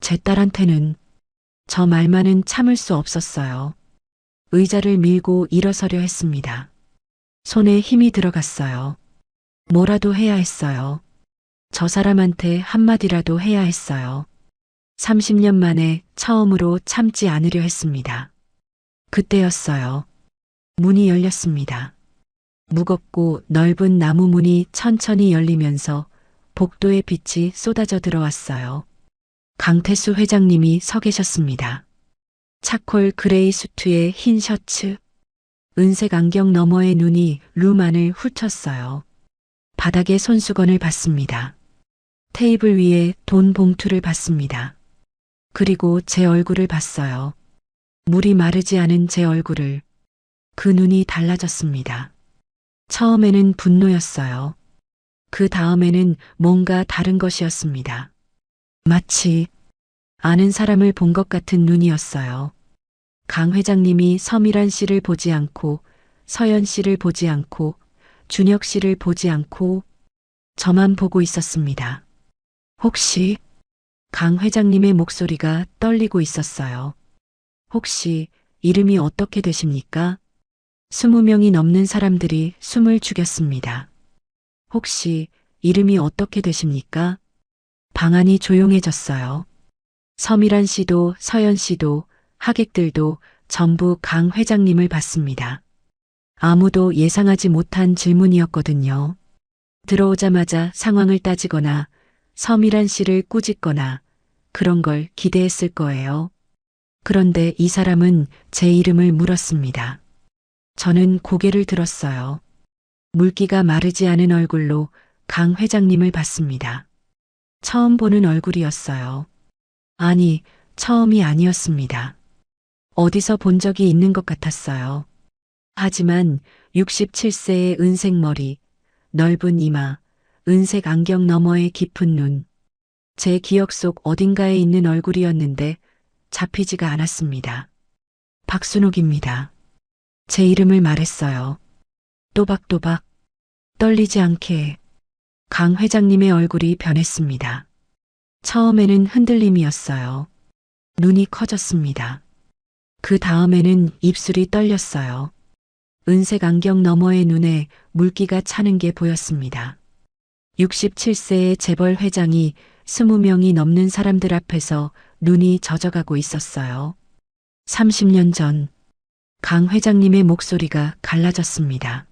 제 딸한테는 저 말만은 참을 수 없었어요. 의자를 밀고 일어서려 했습니다. 손에 힘이 들어갔어요. 뭐라도 해야 했어요. 저 사람한테 한마디라도 해야 했어요. 30년 만에 처음으로 참지 않으려 했습니다. 그때였어요. 문이 열렸습니다. 무겁고 넓은 나무 문이 천천히 열리면서 복도의 빛이 쏟아져 들어왔어요. 강태수 회장님이 서 계셨습니다. 차콜 그레이 수트에 흰 셔츠, 은색 안경 너머의 눈이 룸 안을 훑었어요. 바닥에 손수건을 봤습니다. 테이블 위에 돈 봉투를 봤습니다. 그리고 제 얼굴을 봤어요. 물이 마르지 않은 제 얼굴을. 그 눈이 달라졌습니다. 처음에는 분노였어요. 그 다음에는 뭔가 다른 것이었습니다. 마치 아는 사람을 본 것 같은 눈이었어요. 강 회장님이 서미란 씨를 보지 않고 서연 씨를 보지 않고 준혁 씨를 보지 않고 저만 보고 있었습니다. 혹시 강 회장님의 목소리가 떨리고 있었어요. 혹시 이름이 어떻게 되십니까? 20명이 넘는 사람들이 숨을 죽였습니다. 혹시 이름이 어떻게 되십니까? 방안이 조용해졌어요. 서미란 씨도 서연 씨도 하객들도 전부 강 회장님을 봤습니다. 아무도 예상하지 못한 질문이었거든요. 들어오자마자 상황을 따지거나 서미란 씨를 꾸짖거나 그런 걸 기대했을 거예요. 그런데 이 사람은 제 이름을 물었습니다. 저는 고개를 들었어요. 물기가 마르지 않은 얼굴로 강 회장님을 봤습니다. 처음 보는 얼굴이었어요. 아니, 처음이 아니었습니다. 어디서 본 적이 있는 것 같았어요. 하지만 67세의 은색 머리, 넓은 이마, 은색 안경 너머의 깊은 눈. 제 기억 속 어딘가에 있는 얼굴이었는데 잡히지가 않았습니다. 박순옥입니다. 제 이름을 말했어요. 또박또박, 떨리지 않게. 강 회장님의 얼굴이 변했습니다. 처음에는 흔들림이었어요. 눈이 커졌습니다. 그 다음에는 입술이 떨렸어요. 은색 안경 너머의 눈에 물기가 차는 게 보였습니다. 67세의 재벌 회장이 20명이 넘는 사람들 앞에서 눈이 젖어가고 있었어요. 30년 전, 강 회장님의 목소리가 갈라졌습니다.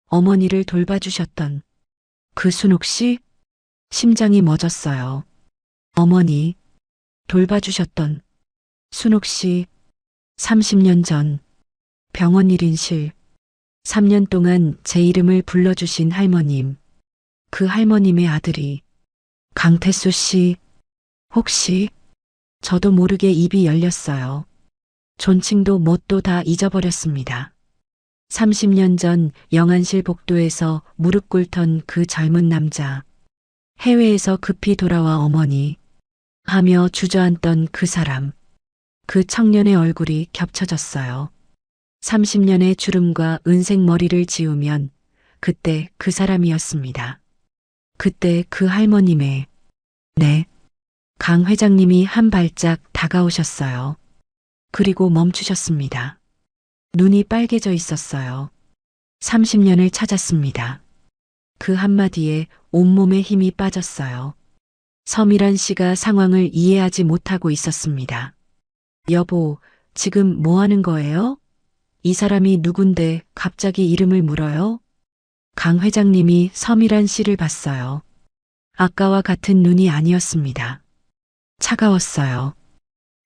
어머니를 돌봐주셨던 그 순옥 씨? 심장이 멎었어요. 어머니, 돌봐주셨던 순옥 씨, 30년 전, 병원 1인실, 3년 동안 제 이름을 불러주신 할머님, 그 할머님의 아들이 강태수 씨, 혹시 저도 모르게 입이 열렸어요. 존칭도 뭣도 다 잊어버렸습니다. 30년 전 영안실 복도에서 무릎 꿇던 그 젊은 남자, 해외에서 급히 돌아와 어머니 하며 주저앉던 그 사람, 그 청년의 얼굴이 겹쳐졌어요. 30년의 주름과 은색 머리를 지우면 그때 그 사람이었습니다. 그때 그 할머님의, 네, 강 회장님이 한 발짝 다가오셨어요. 그리고 멈추셨습니다. 눈이 빨개져 있었어요. 30년을 찾았습니다. 그 한마디에 온몸에 힘이 빠졌어요. 서미란 씨가 상황을 이해하지 못하고 있었습니다. 여보, 지금 뭐 하는 거예요? 이 사람이 누군데 갑자기 이름을 물어요? 강 회장님이 서미란 씨를 봤어요. 아까와 같은 눈이 아니었습니다. 차가웠어요.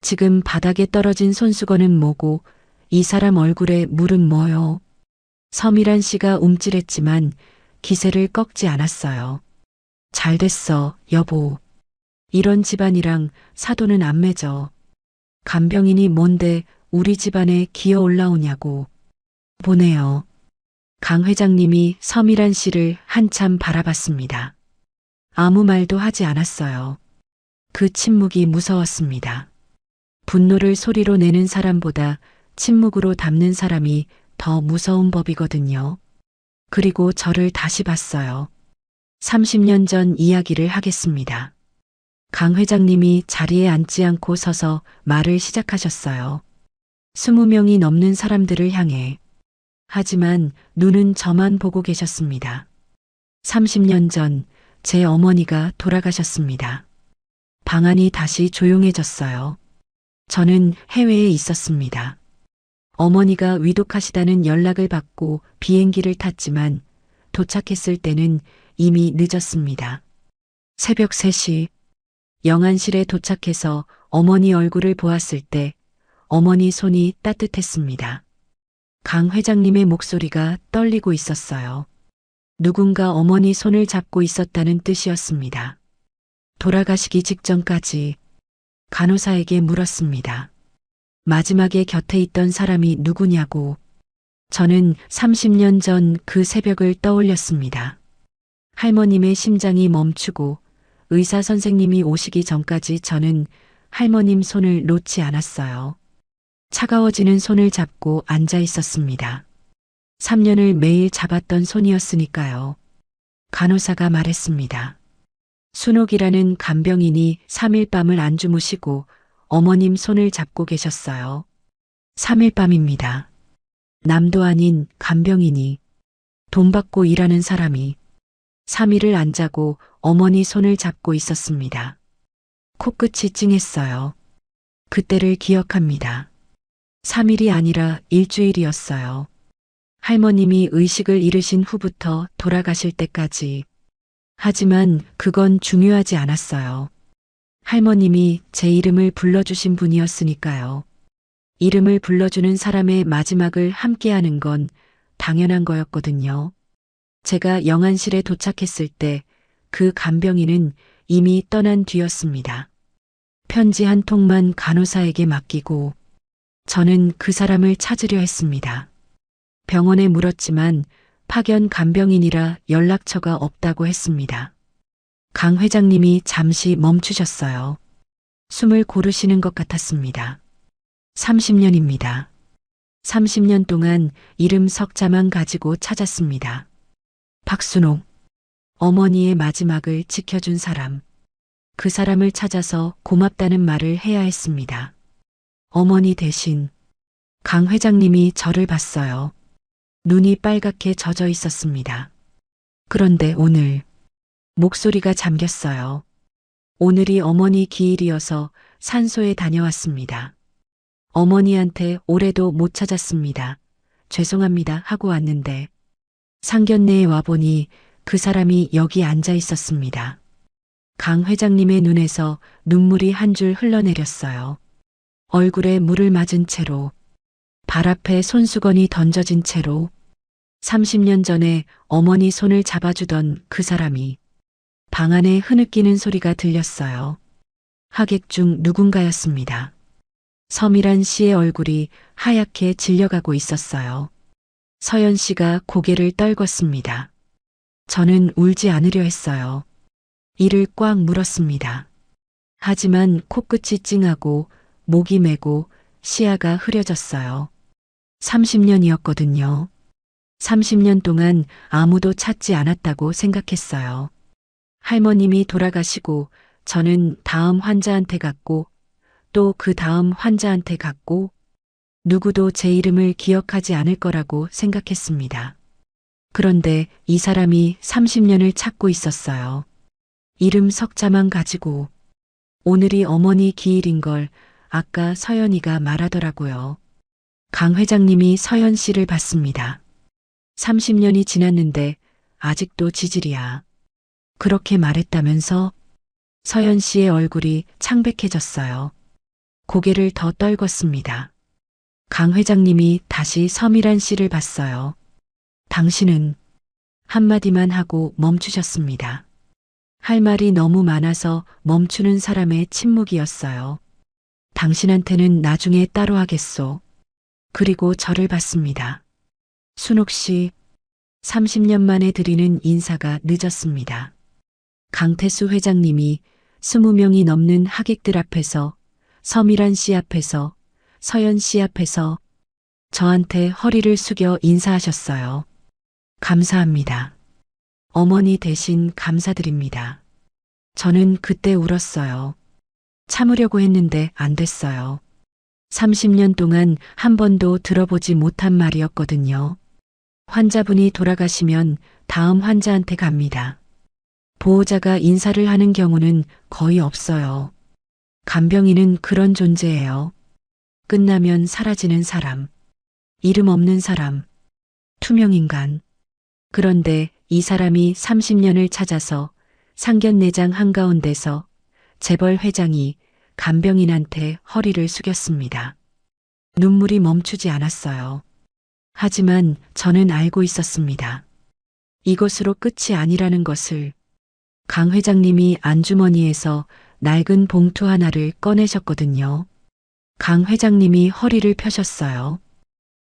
지금 바닥에 떨어진 손수건은 뭐고 이 사람 얼굴에 물은 뭐요? 서미란 씨가 움찔했지만 기세를 꺾지 않았어요. 잘 됐어, 여보. 이런 집안이랑 사돈은 안 맺어. 간병인이 뭔데 우리 집안에 기어 올라오냐고. 보내요. 강 회장님이 서미란 씨를 한참 바라봤습니다. 아무 말도 하지 않았어요. 그 침묵이 무서웠습니다. 분노를 소리로 내는 사람보다 침묵으로 담는 사람이 더 무서운 법이거든요. 그리고 저를 다시 봤어요. 30년 전 이야기를 하겠습니다. 강 회장님이 자리에 앉지 않고 서서 말을 시작하셨어요. 20명이 넘는 사람들을 향해. 하지만 눈은 저만 보고 계셨습니다. 30년 전 제 어머니가 돌아가셨습니다. 방안이 다시 조용해졌어요. 저는 해외에 있었습니다. 어머니가 위독하시다는 연락을 받고 비행기를 탔지만 도착했을 때는 이미 늦었습니다. 새벽 3시 영안실에 도착해서 어머니 얼굴을 보았을 때 어머니 손이 따뜻했습니다. 강 회장님의 목소리가 떨리고 있었어요. 누군가 어머니 손을 잡고 있었다는 뜻이었습니다. 돌아가시기 직전까지 간호사에게 물었습니다. 마지막에 곁에 있던 사람이 누구냐고. 저는 30년 전 그 새벽을 떠올렸습니다. 할머님의 심장이 멈추고 의사 선생님이 오시기 전까지 저는 할머님 손을 놓지 않았어요. 차가워지는 손을 잡고 앉아 있었습니다. 3년을 매일 잡았던 손이었으니까요. 간호사가 말했습니다. 순옥이라는 간병인이 3일 밤을 안 주무시고 어머님 손을 잡고 계셨어요. 3일 밤입니다. 남도 아닌 간병인이, 돈 받고 일하는 사람이 3일을 안 자고 어머니 손을 잡고 있었습니다. 코끝이 찡했어요. 그때를 기억합니다. 3일이 아니라 일주일이었어요. 할머님이 의식을 잃으신 후부터 돌아가실 때까지. 하지만 그건 중요하지 않았어요. 할머님이 제 이름을 불러주신 분이었으니까요. 이름을 불러주는 사람의 마지막을 함께하는 건 당연한 거였거든요. 제가 영안실에 도착했을 때 그 간병인은 이미 떠난 뒤였습니다. 편지 한 통만 간호사에게 맡기고 저는 그 사람을 찾으려 했습니다. 병원에 물었지만 파견 간병인이라 연락처가 없다고 했습니다. 강 회장님이 잠시 멈추셨어요. 숨을 고르시는 것 같았습니다. 30년입니다. 30년 동안 이름 석자만 가지고 찾았습니다. 박순옥, 어머니의 마지막을 지켜준 사람. 그 사람을 찾아서 고맙다는 말을 해야 했습니다. 어머니 대신 강 회장님이 저를 봤어요. 눈이 빨갛게 젖어 있었습니다. 그런데 오늘 목소리가 잠겼어요. 오늘이 어머니 기일이어서 산소에 다녀왔습니다. 어머니한테 올해도 못 찾았습니다. 죄송합니다 하고 왔는데 상견례에 와보니 그 사람이 여기 앉아 있었습니다. 강 회장님의 눈에서 눈물이 한 줄 흘러내렸어요. 얼굴에 물을 맞은 채로, 발 앞에 손수건이 던져진 채로 30년 전에 어머니 손을 잡아주던 그 사람이 방 안에 흐느끼는 소리가 들렸어요. 하객 중 누군가였습니다. 서미란 씨의 얼굴이 하얗게 질려가고 있었어요. 서연 씨가 고개를 떨궜습니다. 저는 울지 않으려 했어요. 이를 꽉 물었습니다. 하지만 코끝이 찡하고 목이 메고 시야가 흐려졌어요. 30년이었거든요. 30년 동안 아무도 찾지 않았다고 생각했어요. 할머님이 돌아가시고 저는 다음 환자한테 갔고 또 그 다음 환자한테 갔고 누구도 제 이름을 기억하지 않을 거라고 생각했습니다. 그런데 이 사람이 30년을 찾고 있었어요. 이름 석자만 가지고. 오늘이 어머니 기일인 걸 아까 서연이가 말하더라고요. 강 회장님이 서연 씨를 봤습니다. 30년이 지났는데 아직도 지질이야. 그렇게 말했다면서? 서연 씨의 얼굴이 창백해졌어요. 고개를 더 떨궜습니다. 강 회장님이 다시 서미란 씨를 봤어요. 당신은 한마디만 하고 멈추셨습니다. 할 말이 너무 많아서 멈추는 사람의 침묵이었어요. 당신한테는 나중에 따로 하겠소. 그리고 저를 봤습니다. 순옥 씨, 30년 만에 드리는 인사가 늦었습니다. 강태수 회장님이 20명이 넘는 하객들 앞에서, 서미란 씨 앞에서, 서연 씨 앞에서 저한테 허리를 숙여 인사하셨어요. 감사합니다. 어머니 대신 감사드립니다. 저는 그때 울었어요. 참으려고 했는데 안 됐어요. 30년 동안 한 번도 들어보지 못한 말이었거든요. 환자분이 돌아가시면 다음 환자한테 갑니다. 보호자가 인사를 하는 경우는 거의 없어요. 간병인은 그런 존재예요. 끝나면 사라지는 사람, 이름 없는 사람, 투명인간. 그런데 이 사람이 30년을 찾아서 상견례장 한가운데서 재벌 회장이 간병인한테 허리를 숙였습니다. 눈물이 멈추지 않았어요. 하지만 저는 알고 있었습니다. 이것으로 끝이 아니라는 것을. 강 회장님이 안주머니에서 낡은 봉투 하나를 꺼내셨거든요. 강 회장님이 허리를 펴셨어요.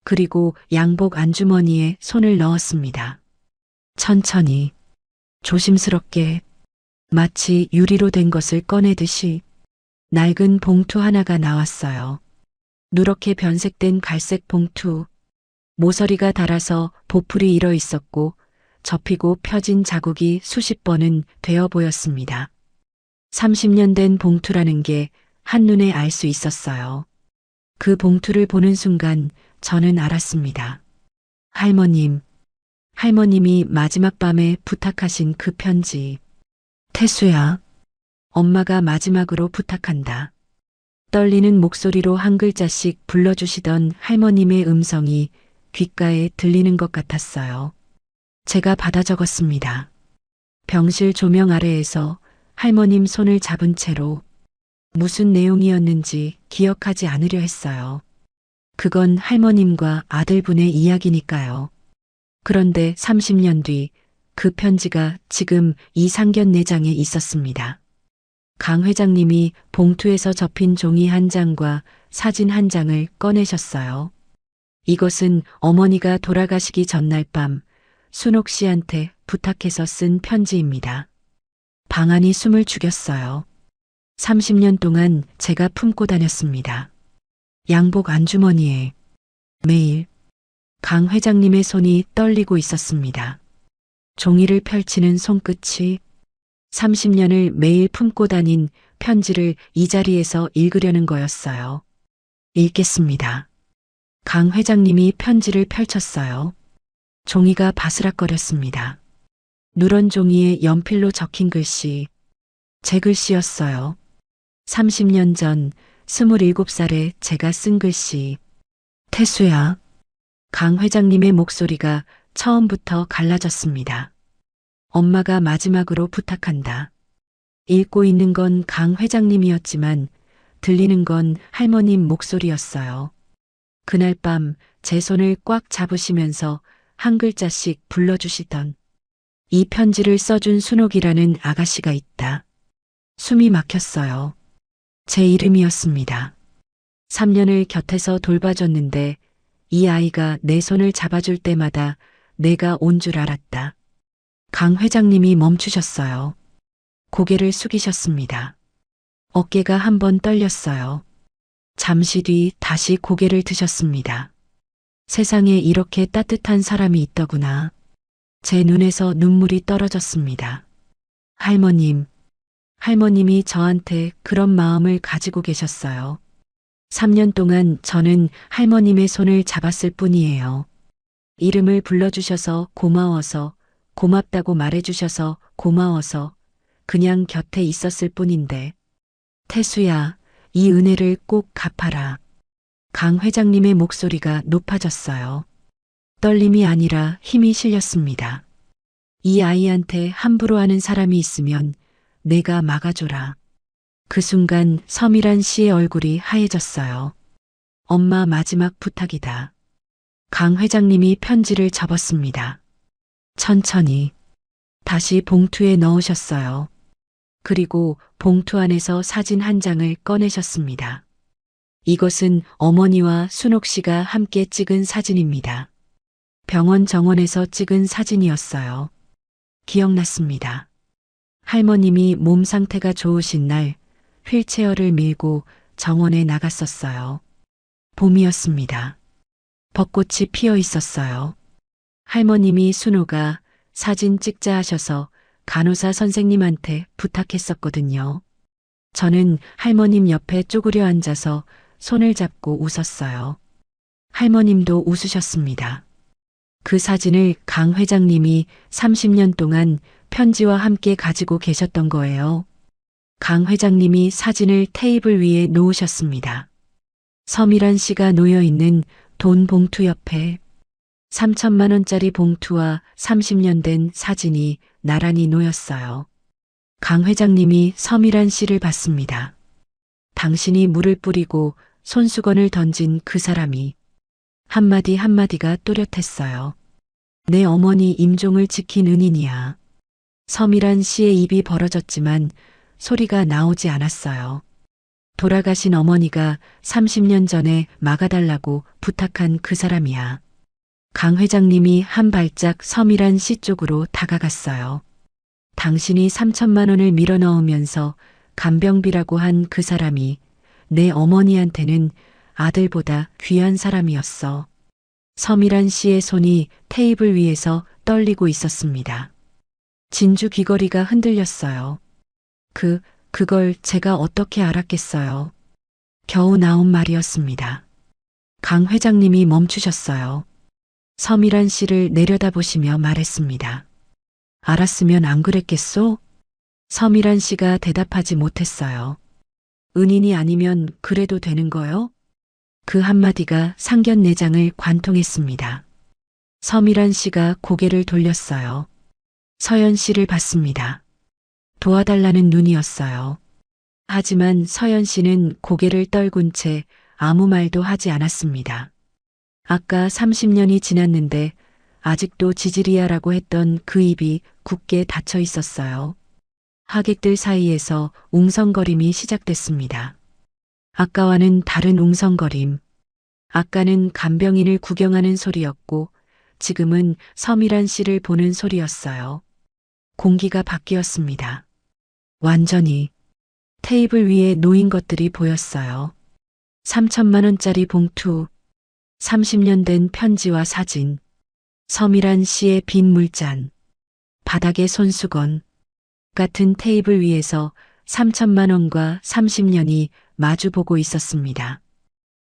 그리고 양복 안주머니에 손을 넣었습니다. 천천히, 조심스럽게, 마치 유리로 된 것을 꺼내듯이 낡은 봉투 하나가 나왔어요. 누렇게 변색된 갈색 봉투, 모서리가 닳아서 보풀이 일어 있었고 접히고 펴진 자국이 수십 번은 되어 보였습니다. 30년 된 봉투라는 게 한눈에 알 수 있었어요. 그 봉투를 보는 순간 저는 알았습니다. 할머님, 할머님이 마지막 밤에 부탁하신 그 편지. 태수야, 엄마가 마지막으로 부탁한다. 떨리는 목소리로 한 글자씩 불러주시던 할머님의 음성이 귓가에 들리는 것 같았어요. 제가 받아 적었습니다. 병실 조명 아래에서 할머님 손을 잡은 채로 무슨 내용이었는지 기억하지 않으려 했어요. 그건 할머님과 아들분의 이야기니까요. 그런데 30년 뒤 그 편지가 지금 이 상견례장에 있었습니다. 강 회장님이 봉투에서 접힌 종이 한 장과 사진 한 장을 꺼내셨어요. 이것은 어머니가 돌아가시기 전날 밤 순옥 씨한테 부탁해서 쓴 편지입니다. 방안이 숨을 죽였어요. 30년 동안 제가 품고 다녔습니다. 양복 안주머니에 매일 강 회장님의 손이 떨리고 있었습니다. 종이를 펼치는 손끝이 30년을 매일 품고 다닌 편지를 이 자리에서 읽으려는 거였어요. 읽겠습니다. 강 회장님이 편지를 펼쳤어요. 종이가 바스락거렸습니다. 누런 종이에 연필로 적힌 글씨, 제 글씨였어요. 30년 전 27살에 제가 쓴 글씨. 태수야. 강 회장님의 목소리가 처음부터 갈라졌습니다. 엄마가 마지막으로 부탁한다. 읽고 있는 건 강 회장님이었지만 들리는 건 할머님 목소리였어요. 그날 밤 제 손을 꽉 잡으시면서 한 글자씩 불러주시던 이 편지를 써준 순옥이라는 아가씨가 있다. 숨이 막혔어요. 제 이름이었습니다. 3년을 곁에서 돌봐줬는데 이 아이가 내 손을 잡아줄 때마다 내가 온 줄 알았다. 강 회장님이 멈추셨어요. 고개를 숙이셨습니다. 어깨가 한번 떨렸어요. 잠시 뒤 다시 고개를 드셨습니다. 세상에 이렇게 따뜻한 사람이 있더구나. 제 눈에서 눈물이 떨어졌습니다. 할머님이 저한테 그런 마음을 가지고 계셨어요. 3년 동안 저는 할머님의 손을 잡았을 뿐이에요. 이름을 불러주셔서 고마워서, 고맙다고 말해주셔서 고마워서, 그냥 곁에 있었을 뿐인데. 태수야, 이 은혜를 꼭 갚아라. 강 회장님의 목소리가 높아졌어요. 떨림이 아니라 힘이 실렸습니다. 이 아이한테 함부로 하는 사람이 있으면 내가 막아줘라. 그 순간 서미란 씨의 얼굴이 하얘졌어요. 엄마 마지막 부탁이다. 강 회장님이 편지를 접었습니다. 천천히 다시 봉투에 넣으셨어요. 그리고 봉투 안에서 사진 한 장을 꺼내셨습니다. 이것은 어머니와 순옥 씨가 함께 찍은 사진입니다. 병원 정원에서 찍은 사진이었어요. 기억났습니다. 할머님이 몸 상태가 좋으신 날 휠체어를 밀고 정원에 나갔었어요. 봄이었습니다. 벚꽃이 피어 있었어요. 할머님이 순호가 사진 찍자 하셔서 간호사 선생님한테 부탁했었거든요. 저는 할머님 옆에 쪼그려 앉아서 손을 잡고 웃었어요. 할머님도 웃으셨습니다. 그 사진을 강 회장님이 30년 동안 편지와 함께 가지고 계셨던 거예요. 강 회장님이 사진을 테이블 위에 놓으셨습니다. 서미란 씨가 놓여있는 돈 봉투 옆에 3천만 원짜리 봉투와 30년 된 사진이 나란히 놓였어요. 강 회장님이 서미란 씨를 봤습니다. 당신이 물을 뿌리고 손수건을 던진 그 사람이 한마디 한마디가 또렷했어요. 내 어머니 임종을 지킨 은인이야. 서미란 씨의 입이 벌어졌지만 소리가 나오지 않았어요. 돌아가신 어머니가 30년 전에 막아달라고 부탁한 그 사람이야. 강 회장님이 한 발짝 서미란 씨 쪽으로 다가갔어요. 당신이 3천만 원을 밀어넣으면서 간병비라고 한 그 사람이 내 어머니한테는 아들보다 귀한 사람이었어. 서미란 씨의 손이 테이블 위에서 떨리고 있었습니다. 진주 귀걸이가 흔들렸어요. 그걸 제가 어떻게 알았겠어요. 겨우 나온 말이었습니다. 강 회장님이 멈추셨어요. 서미란 씨를 내려다보시며 말했습니다. 알았으면 안 그랬겠소? 서미란 씨가 대답하지 못했어요. 은인이 아니면 그래도 되는 거요? 그 한마디가 상견례장을 관통했습니다. 서미란 씨가 고개를 돌렸어요. 서연 씨를 봤습니다. 도와달라는 눈이었어요. 하지만 서연 씨는 고개를 떨군 채 아무 말도 하지 않았습니다. 아까 30년이 지났는데 아직도 지질이야라고 했던 그 입이 굳게 닫혀 있었어요. 하객들 사이에서 웅성거림이 시작됐습니다. 아까와는 다른 웅성거림. 아까는 간병인을 구경하는 소리였고 지금은 서미란 씨를 보는 소리였어요. 공기가 바뀌었습니다. 완전히 테이블 위에 놓인 것들이 보였어요. 3천만 원짜리 봉투, 30년 된 편지와 사진, 서미란 씨의 빈 물잔, 바닥에 손수건, 같은 테이블 위에서 3천만 원과 30년이 마주보고 있었습니다.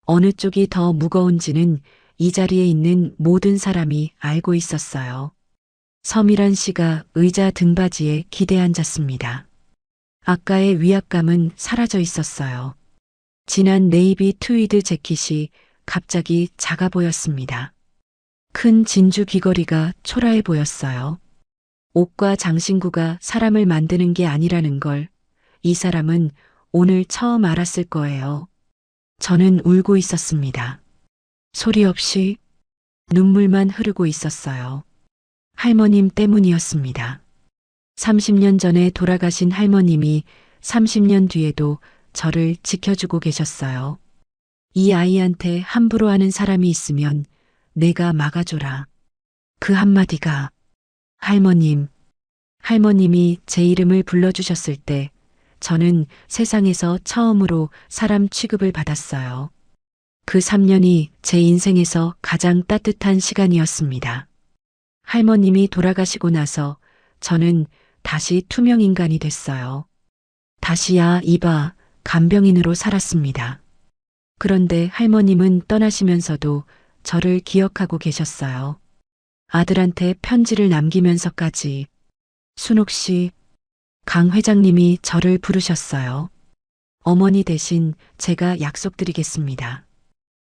어느 쪽이 더 무거운지는 이 자리에 있는 모든 사람이 알고 있었어요. 서미란 씨가 의자 등받이에 기대 앉았습니다. 아까의 위압감은 사라져 있었어요. 진한 네이비 트위드 재킷이 갑자기 작아 보였습니다. 큰 진주 귀걸이가 초라해 보였어요. 옷과 장신구가 사람을 만드는 게 아니라는 걸 이 사람은 오늘 처음 알았을 거예요. 저는 울고 있었습니다. 소리 없이 눈물만 흐르고 있었어요. 할머님 때문이었습니다. 30년 전에 돌아가신 할머님이 30년 뒤에도 저를 지켜주고 계셨어요. 이 아이한테 함부로 하는 사람이 있으면 내가 막아줘라. 그 한마디가 할머님이 제 이름을 불러주셨을 때 저는 세상에서 처음으로 사람 취급을 받았어요. 그 3년이 제 인생에서 가장 따뜻한 시간이었습니다. 할머님이 돌아가시고 나서 저는 다시 투명 인간이 됐어요. 다시야 이봐 간병인으로 살았습니다. 그런데 할머님은 떠나시면서도 저를 기억하고 계셨어요. 아들한테 편지를 남기면서까지. 순옥 씨, 강 회장님이 저를 부르셨어요. 어머니 대신 제가 약속드리겠습니다.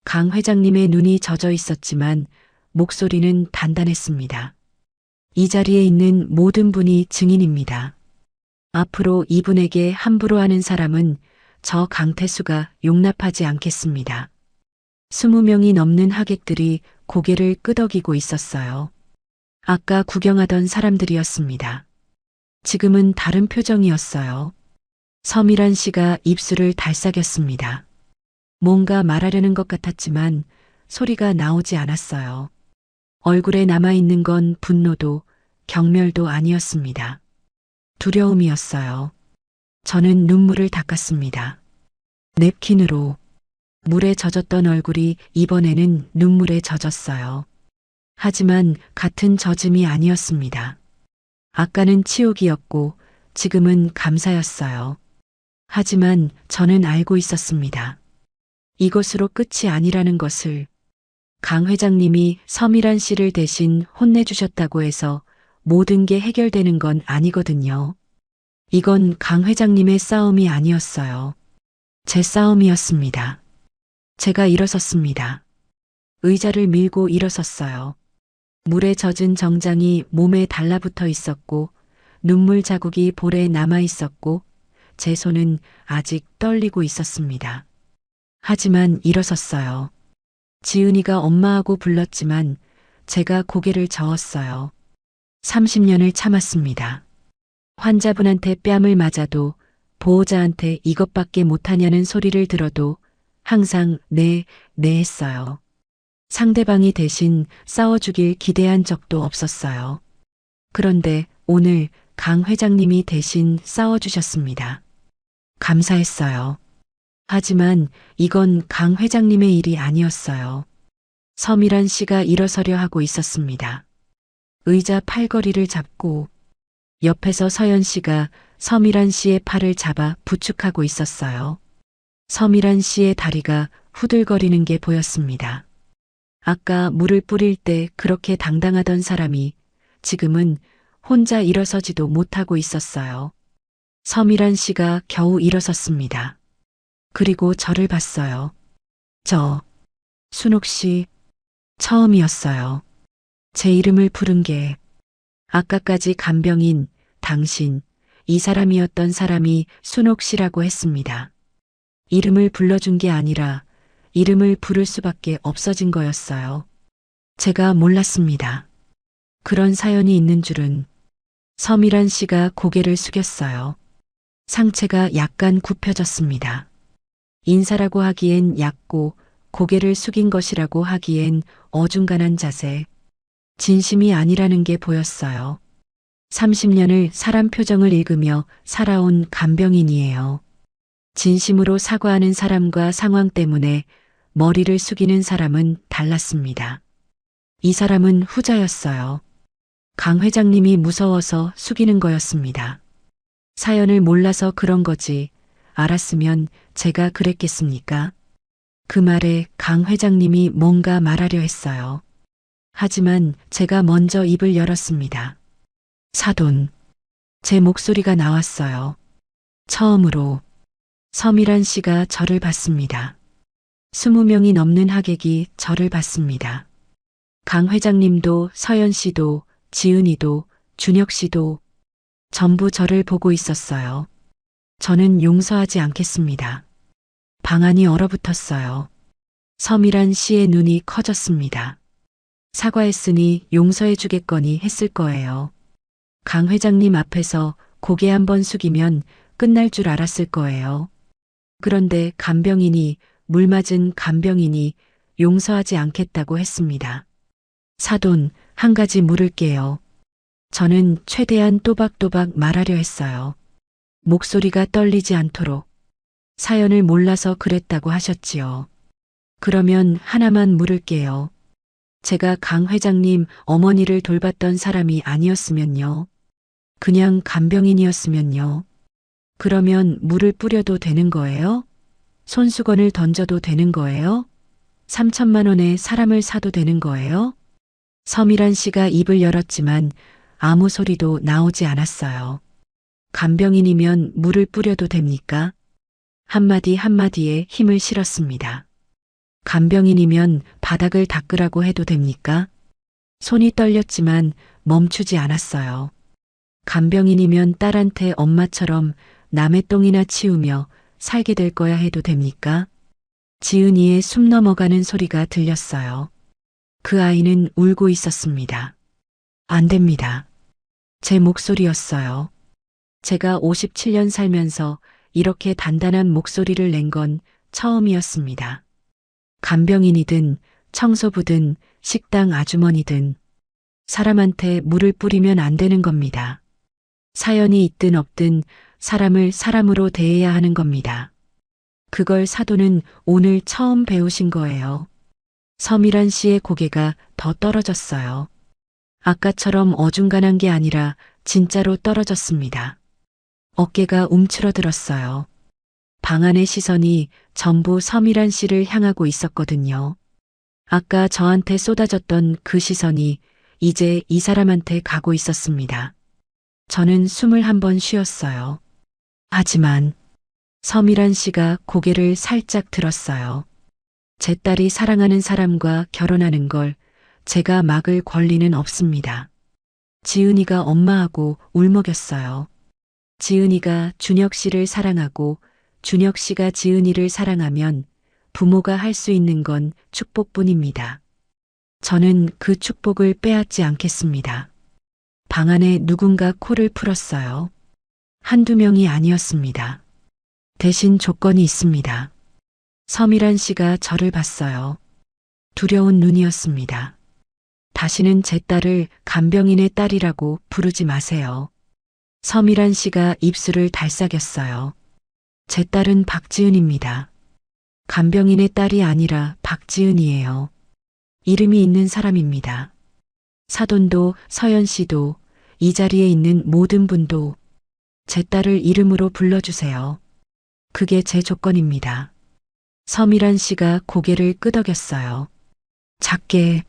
강 회장님의 눈이 젖어 있었지만 목소리는 단단했습니다. 이 자리에 있는 모든 분이 증인입니다. 앞으로 이분에게 함부로 하는 사람은 저 강태수가 용납하지 않겠습니다. 20명이 넘는 하객들이 고개를 끄덕이고 있었어요. 아까 구경하던 사람들이었습니다. 지금은 다른 표정이었어요. 서미란 씨가 입술을 달싹였습니다. 뭔가 말하려는 것 같았지만 소리가 나오지 않았어요. 얼굴에 남아있는 건 분노도 경멸도 아니었습니다. 두려움이었어요. 저는 눈물을 닦았습니다. 냅킨으로. 물에 젖었던 얼굴이 이번에는 눈물에 젖었어요. 하지만 같은 젖음이 아니었습니다. 아까는 치욕이었고 지금은 감사였어요. 하지만 저는 알고 있었습니다. 이것으로 끝이 아니라는 것을. 강 회장님이 서미란 씨를 대신 혼내주셨다고 해서 모든 게 해결되는 건 아니거든요. 이건 강 회장님의 싸움이 아니었어요. 제 싸움이었습니다. 제가 일어섰습니다. 의자를 밀고 일어섰어요. 물에 젖은 정장이 몸에 달라붙어 있었고 눈물 자국이 볼에 남아 있었고 제 손은 아직 떨리고 있었습니다. 하지만 일어섰어요. 지은이가 엄마하고 불렀지만 제가 고개를 저었어요. 30년을 참았습니다. 환자분한테 뺨을 맞아도 보호자한테 이것밖에 못하냐는 소리를 들어도 항상 네 했어요. 상대방이 대신 싸워주길 기대한 적도 없었어요. 그런데 오늘 강 회장님이 대신 싸워주셨습니다. 감사했어요. 하지만 이건 강 회장님의 일이 아니었어요. 서미란 씨가 일어서려 하고 있었습니다. 의자 팔걸이를 잡고 옆에서 서연 씨가 서미란 씨의 팔을 잡아 부축하고 있었어요. 서미란 씨의 다리가 후들거리는 게 보였습니다. 아까 물을 뿌릴 때 그렇게 당당하던 사람이 지금은 혼자 일어서지도 못하고 있었어요. 서미란 씨가 겨우 일어섰습니다. 그리고 저를 봤어요. 순옥 씨, 처음이었어요. 제 이름을 부른 게 아까까지 간병인, 당신, 이 사람이었던 사람이 순옥 씨라고 했습니다. 이름을 불러준 게 아니라 이름을 부를 수밖에 없어진 거였어요. 제가 몰랐습니다. 그런 사연이 있는 줄은. 서미란 씨가 고개를 숙였어요. 상체가 약간 굽혀졌습니다. 인사라고 하기엔 얕고 고개를 숙인 것이라고 하기엔 어중간한 자세. 진심이 아니라는 게 보였어요. 30년을 사람 표정을 읽으며 살아온 간병인이에요. 진심으로 사과하는 사람과 상황 때문에 머리를 숙이는 사람은 달랐습니다. 이 사람은 후자였어요. 강 회장님이 무서워서 숙이는 거였습니다. 사연을 몰라서 그런 거지. 알았으면 제가 그랬겠습니까? 그 말에 강 회장님이 뭔가 말하려 했어요. 하지만 제가 먼저 입을 열었습니다. 사돈. 제 목소리가 나왔어요. 처음으로. 서미란 씨가 저를 봤습니다. 20명이 넘는 하객이 저를 봤습니다. 강 회장님도 서연 씨도 지은이도 준혁 씨도 전부 저를 보고 있었어요. 저는 용서하지 않겠습니다. 방안이 얼어붙었어요. 서미란 씨의 눈이 커졌습니다. 사과했으니 용서해 주겠거니 했을 거예요. 강 회장님 앞에서 고개 한번 숙이면 끝날 줄 알았을 거예요. 그런데 간병인이, 물 맞은 간병인이 용서하지 않겠다고 했습니다. 사돈, 한 가지 물을게요. 저는 최대한 또박또박 말하려 했어요. 목소리가 떨리지 않도록. 사연을 몰라서 그랬다고 하셨지요. 그러면 하나만 물을게요. 제가 강 회장님 어머니를 돌봤던 사람이 아니었으면요. 그냥 간병인이었으면요. 그러면 물을 뿌려도 되는 거예요? 손수건을 던져도 되는 거예요? 3천만 원에 사람을 사도 되는 거예요? 서미란 씨가 입을 열었지만 아무 소리도 나오지 않았어요. 간병인이면 물을 뿌려도 됩니까? 한마디 한마디에 힘을 실었습니다. 간병인이면 바닥을 닦으라고 해도 됩니까? 손이 떨렸지만 멈추지 않았어요. 간병인이면 딸한테 엄마처럼 남의 똥이나 치우며 살게 될 거야 해도 됩니까? 지은이의 숨 넘어가는 소리가 들렸어요. 그 아이는 울고 있었습니다. 안 됩니다. 제 목소리였어요. 제가 57년 살면서 이렇게 단단한 목소리를 낸 건 처음이었습니다. 간병인이든 청소부든 식당 아주머니든 사람한테 물을 뿌리면 안 되는 겁니다. 사연이 있든 없든 사람을 사람으로 대해야 하는 겁니다. 그걸 사돈은 오늘 처음 배우신 거예요. 서미란 씨의 고개가 더 떨어졌어요. 아까처럼 어중간한 게 아니라 진짜로 떨어졌습니다. 어깨가 움츠러들었어요. 방 안의 시선이 전부 서미란 씨를 향하고 있었거든요. 아까 저한테 쏟아졌던 그 시선이 이제 이 사람한테 가고 있었습니다. 저는 숨을 한번 쉬었어요. 하지만 서미란 씨가 고개를 살짝 들었어요. 제 딸이 사랑하는 사람과 결혼하는 걸 제가 막을 권리는 없습니다. 지은이가 엄마하고 울먹였어요. 지은이가 준혁 씨를 사랑하고 준혁 씨가 지은이를 사랑하면 부모가 할 수 있는 건 축복뿐입니다. 저는 그 축복을 빼앗지 않겠습니다. 방 안에 누군가 코를 풀었어요. 한두 명이 아니었습니다. 대신 조건이 있습니다. 서미란 씨가 저를 봤어요. 두려운 눈이었습니다. 다시는 제 딸을 간병인의 딸이라고 부르지 마세요. 서미란 씨가 입술을 달싹였어요. 제 딸은 박지은입니다. 간병인의 딸이 아니라 박지은이에요. 이름이 있는 사람입니다. 사돈도 서연 씨도 이 자리에 있는 모든 분도 제 딸을 이름으로 불러주세요. 그게 제 조건입니다. 서미란 씨가 고개를 끄덕였어요. 작게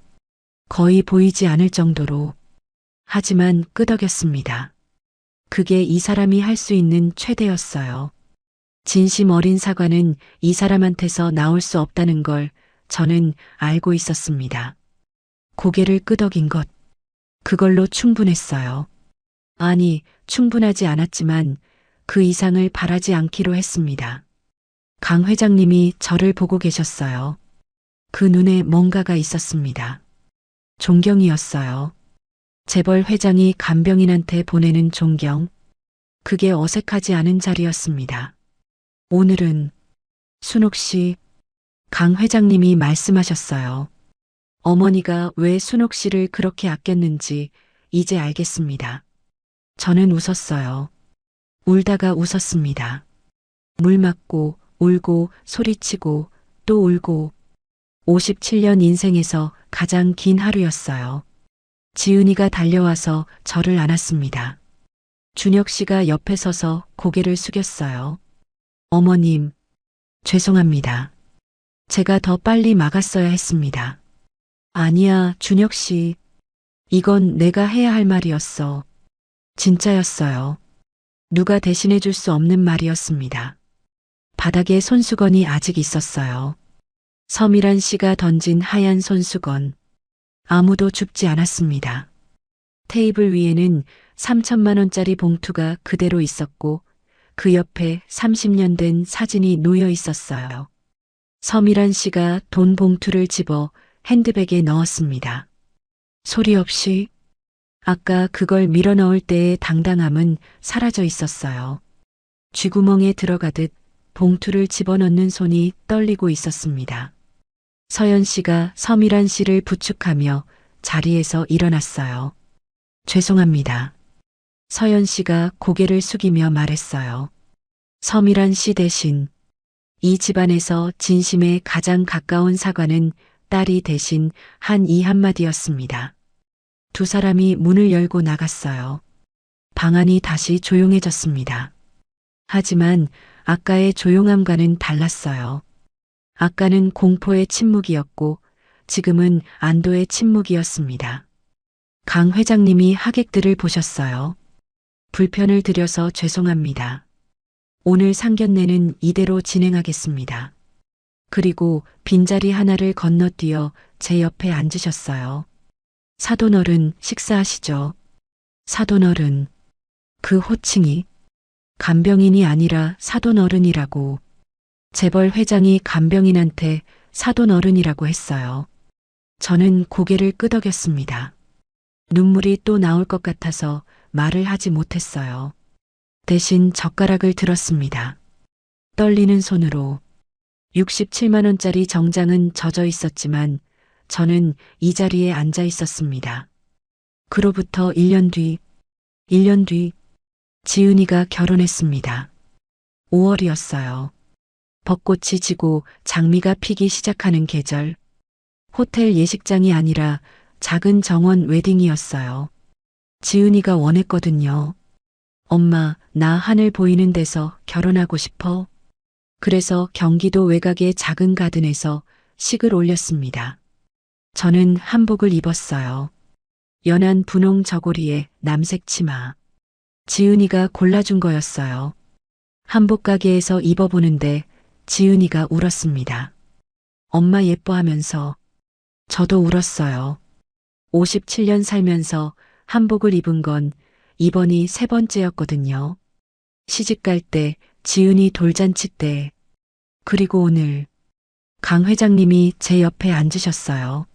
거의 보이지 않을 정도로. 하지만 끄덕였습니다. 그게 이 사람이 할 수 있는 최대였어요. 진심 어린 사과는 이 사람한테서 나올 수 없다는 걸 저는 알고 있었습니다. 고개를 끄덕인 것, 그걸로 충분했어요. 아니, 충분하지 않았지만 그 이상을 바라지 않기로 했습니다. 강 회장님이 저를 보고 계셨어요. 그 눈에 뭔가가 있었습니다. 존경이었어요. 재벌 회장이 간병인한테 보내는 존경. 그게 어색하지 않은 자리였습니다. 오늘은 순옥 씨, 강 회장님이 말씀하셨어요. 어머니가 왜 순옥 씨를 그렇게 아꼈는지 이제 알겠습니다. 저는 웃었어요. 울다가 웃었습니다. 물 맞고 울고 소리치고 또 울고 57년 인생에서 가장 긴 하루였어요. 지은이가 달려와서 저를 안았습니다. 준혁 씨가 옆에 서서 고개를 숙였어요. 어머님, 죄송합니다. 제가 더 빨리 막았어야 했습니다. 아니야, 준혁 씨. 이건 내가 해야 할 말이었어. 진짜였어요. 누가 대신해 줄 수 없는 말이었습니다. 바닥에 손수건이 아직 있었어요. 서미란 씨가 던진 하얀 손수건. 아무도 줍지 않았습니다. 테이블 위에는 3천만 원짜리 봉투가 그대로 있었고 그 옆에 30년 된 사진이 놓여 있었어요. 서미란 씨가 돈 봉투를 집어 핸드백에 넣었습니다. 소리 없이 아까 그걸 밀어 넣을 때의 당당함은 사라져 있었어요. 쥐구멍에 들어가듯 봉투를 집어넣는 손이 떨리고 있었습니다. 서연 씨가 서미란 씨를 부축하며 자리에서 일어났어요. 죄송합니다. 서연 씨가 고개를 숙이며 말했어요. 서미란 씨 대신 이 집안에서 진심에 가장 가까운 사과는 딸이 대신 한 이 한마디였습니다. 두 사람이 문을 열고 나갔어요. 방 안이 다시 조용해졌습니다. 하지만 아까의 조용함과는 달랐어요. 아까는 공포의 침묵이었고 지금은 안도의 침묵이었습니다. 강 회장님이 하객들을 보셨어요. 불편을 드려서 죄송합니다. 오늘 상견례는 이대로 진행하겠습니다. 그리고 빈자리 하나를 건너뛰어 제 옆에 앉으셨어요. 사돈어른 식사하시죠. 사돈어른. 그 호칭이 간병인이 아니라 사돈어른이라고. 재벌 회장이 간병인한테 사돈어른이라고 했어요. 저는 고개를 끄덕였습니다. 눈물이 또 나올 것 같아서 말을 하지 못했어요. 대신 젓가락을 들었습니다. 떨리는 손으로. 67만 원짜리 정장은 젖어 있었지만 저는 이 자리에 앉아 있었습니다. 그로부터 1년 뒤, 지은이가 결혼했습니다. 5월이었어요. 벚꽃이 지고 장미가 피기 시작하는 계절. 호텔 예식장이 아니라 작은 정원 웨딩이었어요. 지은이가 원했거든요. 엄마, 나 하늘 보이는 데서 결혼하고 싶어. 그래서 경기도 외곽의 작은 가든에서 식을 올렸습니다. 저는 한복을 입었어요. 연한 분홍 저고리에 남색 치마. 지은이가 골라준 거였어요. 한복 가게에서 입어보는데 지은이가 울었습니다. 엄마 예뻐하면서 저도 울었어요. 57년 살면서 한복을 입은 건 이번이 세 번째였거든요. 시집갈 때, 지은이 돌잔치 때, 그리고 오늘 강 회장님이 제 옆에 앉으셨어요.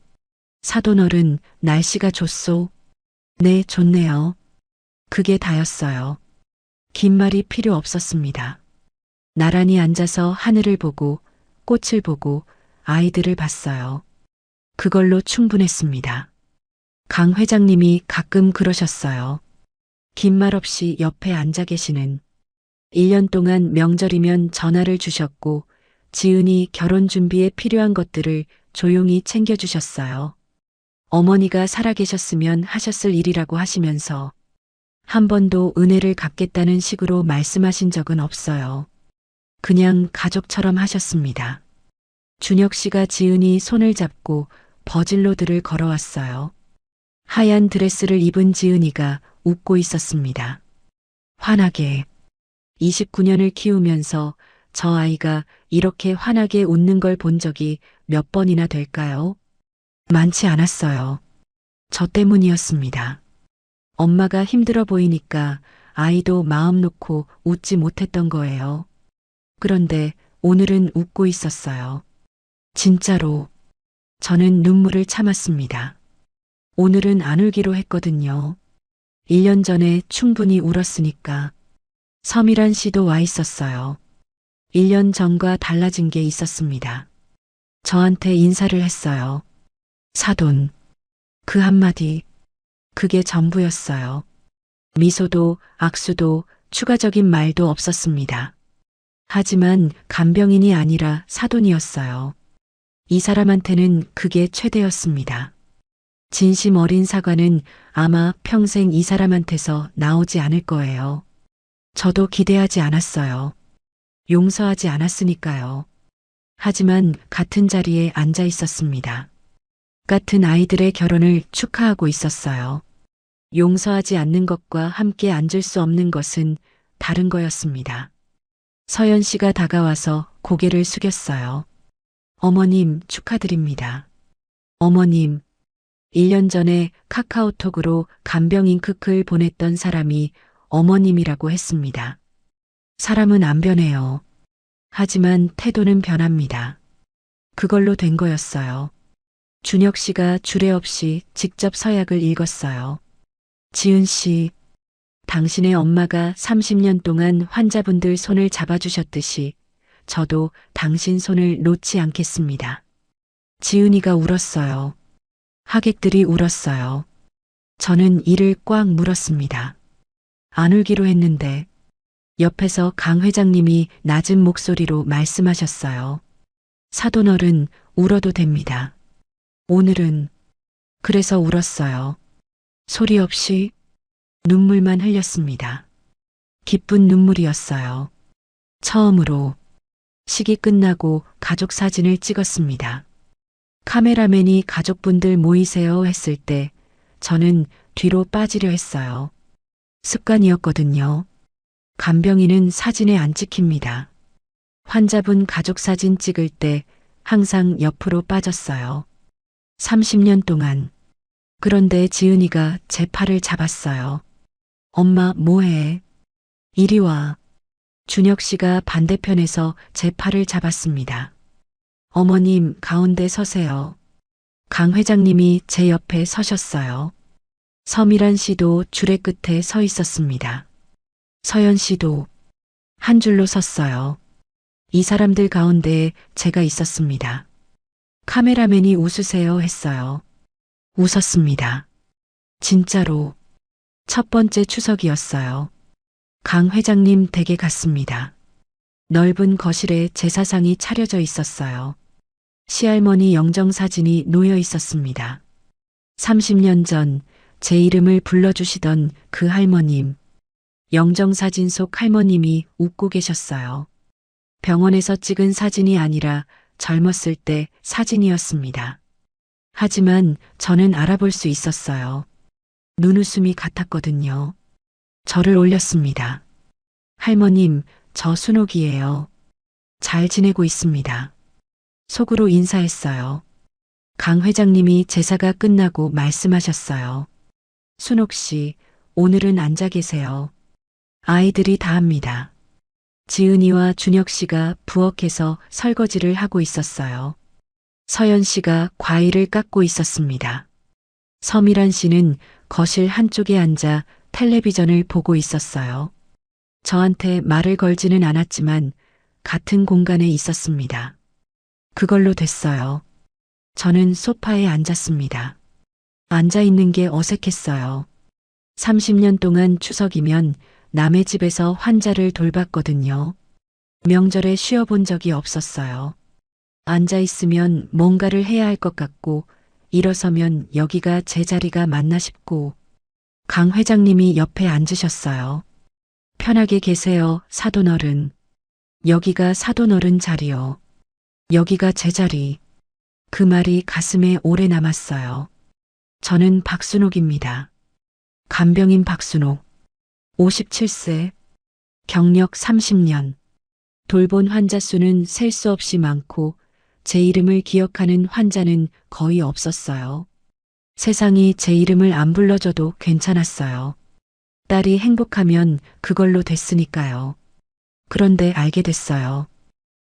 사돈어른, 날씨가 좋소? 네, 좋네요. 그게 다였어요. 긴 말이 필요 없었습니다. 나란히 앉아서 하늘을 보고 꽃을 보고 아이들을 봤어요. 그걸로 충분했습니다. 강 회장님이 가끔 그러셨어요. 긴 말 없이 옆에 앉아 계시는. 1년 동안 명절이면 전화를 주셨고 지은이 결혼 준비에 필요한 것들을 조용히 챙겨주셨어요. 어머니가 살아계셨으면 하셨을 일이라고 하시면서 한 번도 은혜를 갚겠다는 식으로 말씀하신 적은 없어요. 그냥 가족처럼 하셨습니다. 준혁 씨가 지은이 손을 잡고 버질로드를 걸어왔어요. 하얀 드레스를 입은 지은이가 웃고 있었습니다. 환하게. 29년을 키우면서 저 아이가 이렇게 환하게 웃는 걸 본 적이 몇 번이나 될까요? 많지 않았어요. 저 때문이었습니다. 엄마가 힘들어 보이니까 아이도 마음 놓고 웃지 못했던 거예요. 그런데 오늘은 웃고 있었어요. 진짜로. 저는 눈물을 참았습니다. 오늘은 안 울기로 했거든요. 1년 전에 충분히 울었으니까. 서미란 씨도 와 있었어요. 1년 전과 달라진 게 있었습니다. 저한테 인사를 했어요. 사돈. 그 한마디. 그게 전부였어요. 미소도 악수도 추가적인 말도 없었습니다. 하지만 간병인이 아니라 사돈이었어요. 이 사람한테는 그게 최대였습니다. 진심 어린 사과는 아마 평생 이 사람한테서 나오지 않을 거예요. 저도 기대하지 않았어요. 용서하지 않았으니까요. 하지만 같은 자리에 앉아 있었습니다. 같은 아이들의 결혼을 축하하고 있었어요. 용서하지 않는 것과 함께 앉을 수 없는 것은 다른 거였습니다. 서연 씨가 다가와서 고개를 숙였어요. 어머님 축하드립니다. 어머님, 1년 전에 카카오톡으로 간병인 크크를 보냈던 사람이 어머님이라고 했습니다. 사람은 안 변해요. 하지만 태도는 변합니다. 그걸로 된 거였어요. 준혁 씨가 주례 없이 직접 서약을 읽었어요. 지은 씨, 당신의 엄마가 30년 동안 환자분들 손을 잡아주셨듯이 저도 당신 손을 놓지 않겠습니다. 지은이가 울었어요. 하객들이 울었어요. 저는 이를 꽉 물었습니다. 안 울기로 했는데 옆에서 강 회장님이 낮은 목소리로 말씀하셨어요. 사돈어른 울어도 됩니다. 오늘은 그래서 울었어요. 소리 없이 눈물만 흘렸습니다. 기쁜 눈물이었어요. 처음으로 식이 끝나고 가족 사진을 찍었습니다. 카메라맨이 가족분들 모이세요 했을 때 저는 뒤로 빠지려 했어요. 습관이었거든요. 간병인은 사진에 안 찍힙니다. 환자분 가족 사진 찍을 때 항상 옆으로 빠졌어요. 30년 동안. 그런데 지은이가 제 팔을 잡았어요. 엄마 뭐해? 이리 와. 준혁 씨가 반대편에서 제 팔을 잡았습니다. 어머님 가운데 서세요. 강 회장님이 제 옆에 서셨어요. 서미란 씨도 줄의 끝에 서 있었습니다. 서연 씨도 한 줄로 섰어요. 이 사람들 가운데에 제가 있었습니다. 카메라맨이 웃으세요 했어요. 웃었습니다. 진짜로. 첫 번째 추석이었어요. 강 회장님 댁에 갔습니다. 넓은 거실에 제사상이 차려져 있었어요. 시할머니 영정사진이 놓여 있었습니다. 30년 전 제 이름을 불러주시던 그 할머님. 영정사진 속 할머님이 웃고 계셨어요. 병원에서 찍은 사진이 아니라 젊었을 때 사진이었습니다. 하지만 저는 알아볼 수 있었어요. 눈웃음이 같았거든요. 저를 올렸습니다. 할머님, 저 순옥이에요. 잘 지내고 있습니다. 속으로 인사했어요. 강 회장님이 제사가 끝나고 말씀하셨어요. 순옥 씨, 오늘은 앉아 계세요. 아이들이 다 합니다. 지은이와 준혁 씨가 부엌에서 설거지를 하고 있었어요. 서연 씨가 과일을 깎고 있었습니다. 서미란 씨는 거실 한쪽에 앉아 텔레비전을 보고 있었어요. 저한테 말을 걸지는 않았지만 같은 공간에 있었습니다. 그걸로 됐어요. 저는 소파에 앉았습니다. 앉아 있는 게 어색했어요. 30년 동안 추석이면 남의 집에서 환자를 돌봤거든요. 명절에 쉬어본 적이 없었어요. 앉아 있으면 뭔가를 해야 할 것 같고 일어서면 여기가 제 자리가 맞나 싶고 강 회장님이 옆에 앉으셨어요. 편하게 계세요, 사돈어른. 여기가 사돈어른 자리요. 여기가 제 자리. 그 말이 가슴에 오래 남았어요. 저는 박순옥입니다. 간병인 박순옥. 57세. 경력 30년. 돌본 환자 수는 셀 수 없이 많고 제 이름을 기억하는 환자는 거의 없었어요. 세상이 제 이름을 안 불러줘도 괜찮았어요. 딸이 행복하면 그걸로 됐으니까요. 그런데 알게 됐어요.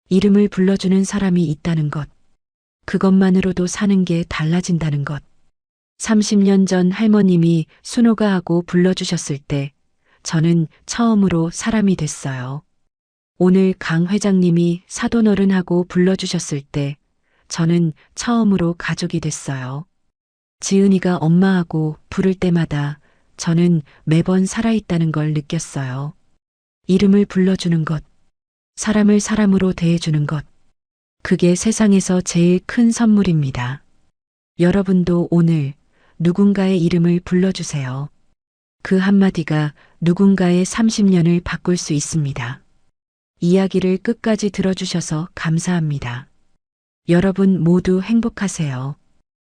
이름을 불러주는 사람이 있다는 것. 그것만으로도 사는 게 달라진다는 것. 30년 전 할머님이 순호가 하고 불러주셨을 때 저는 처음으로 사람이 됐어요. 오늘 강 회장님이 사돈어른하고 불러주셨을 때 저는 처음으로 가족이 됐어요. 지은이가 엄마하고 부를 때마다 저는 매번 살아있다는 걸 느꼈어요. 이름을 불러주는 것, 사람을 사람으로 대해주는 것, 그게 세상에서 제일 큰 선물입니다. 여러분도 오늘 누군가의 이름을 불러주세요. 그 한마디가 누군가의 30년을 바꿀 수 있습니다. 이야기를 끝까지 들어주셔서 감사합니다. 여러분 모두 행복하세요.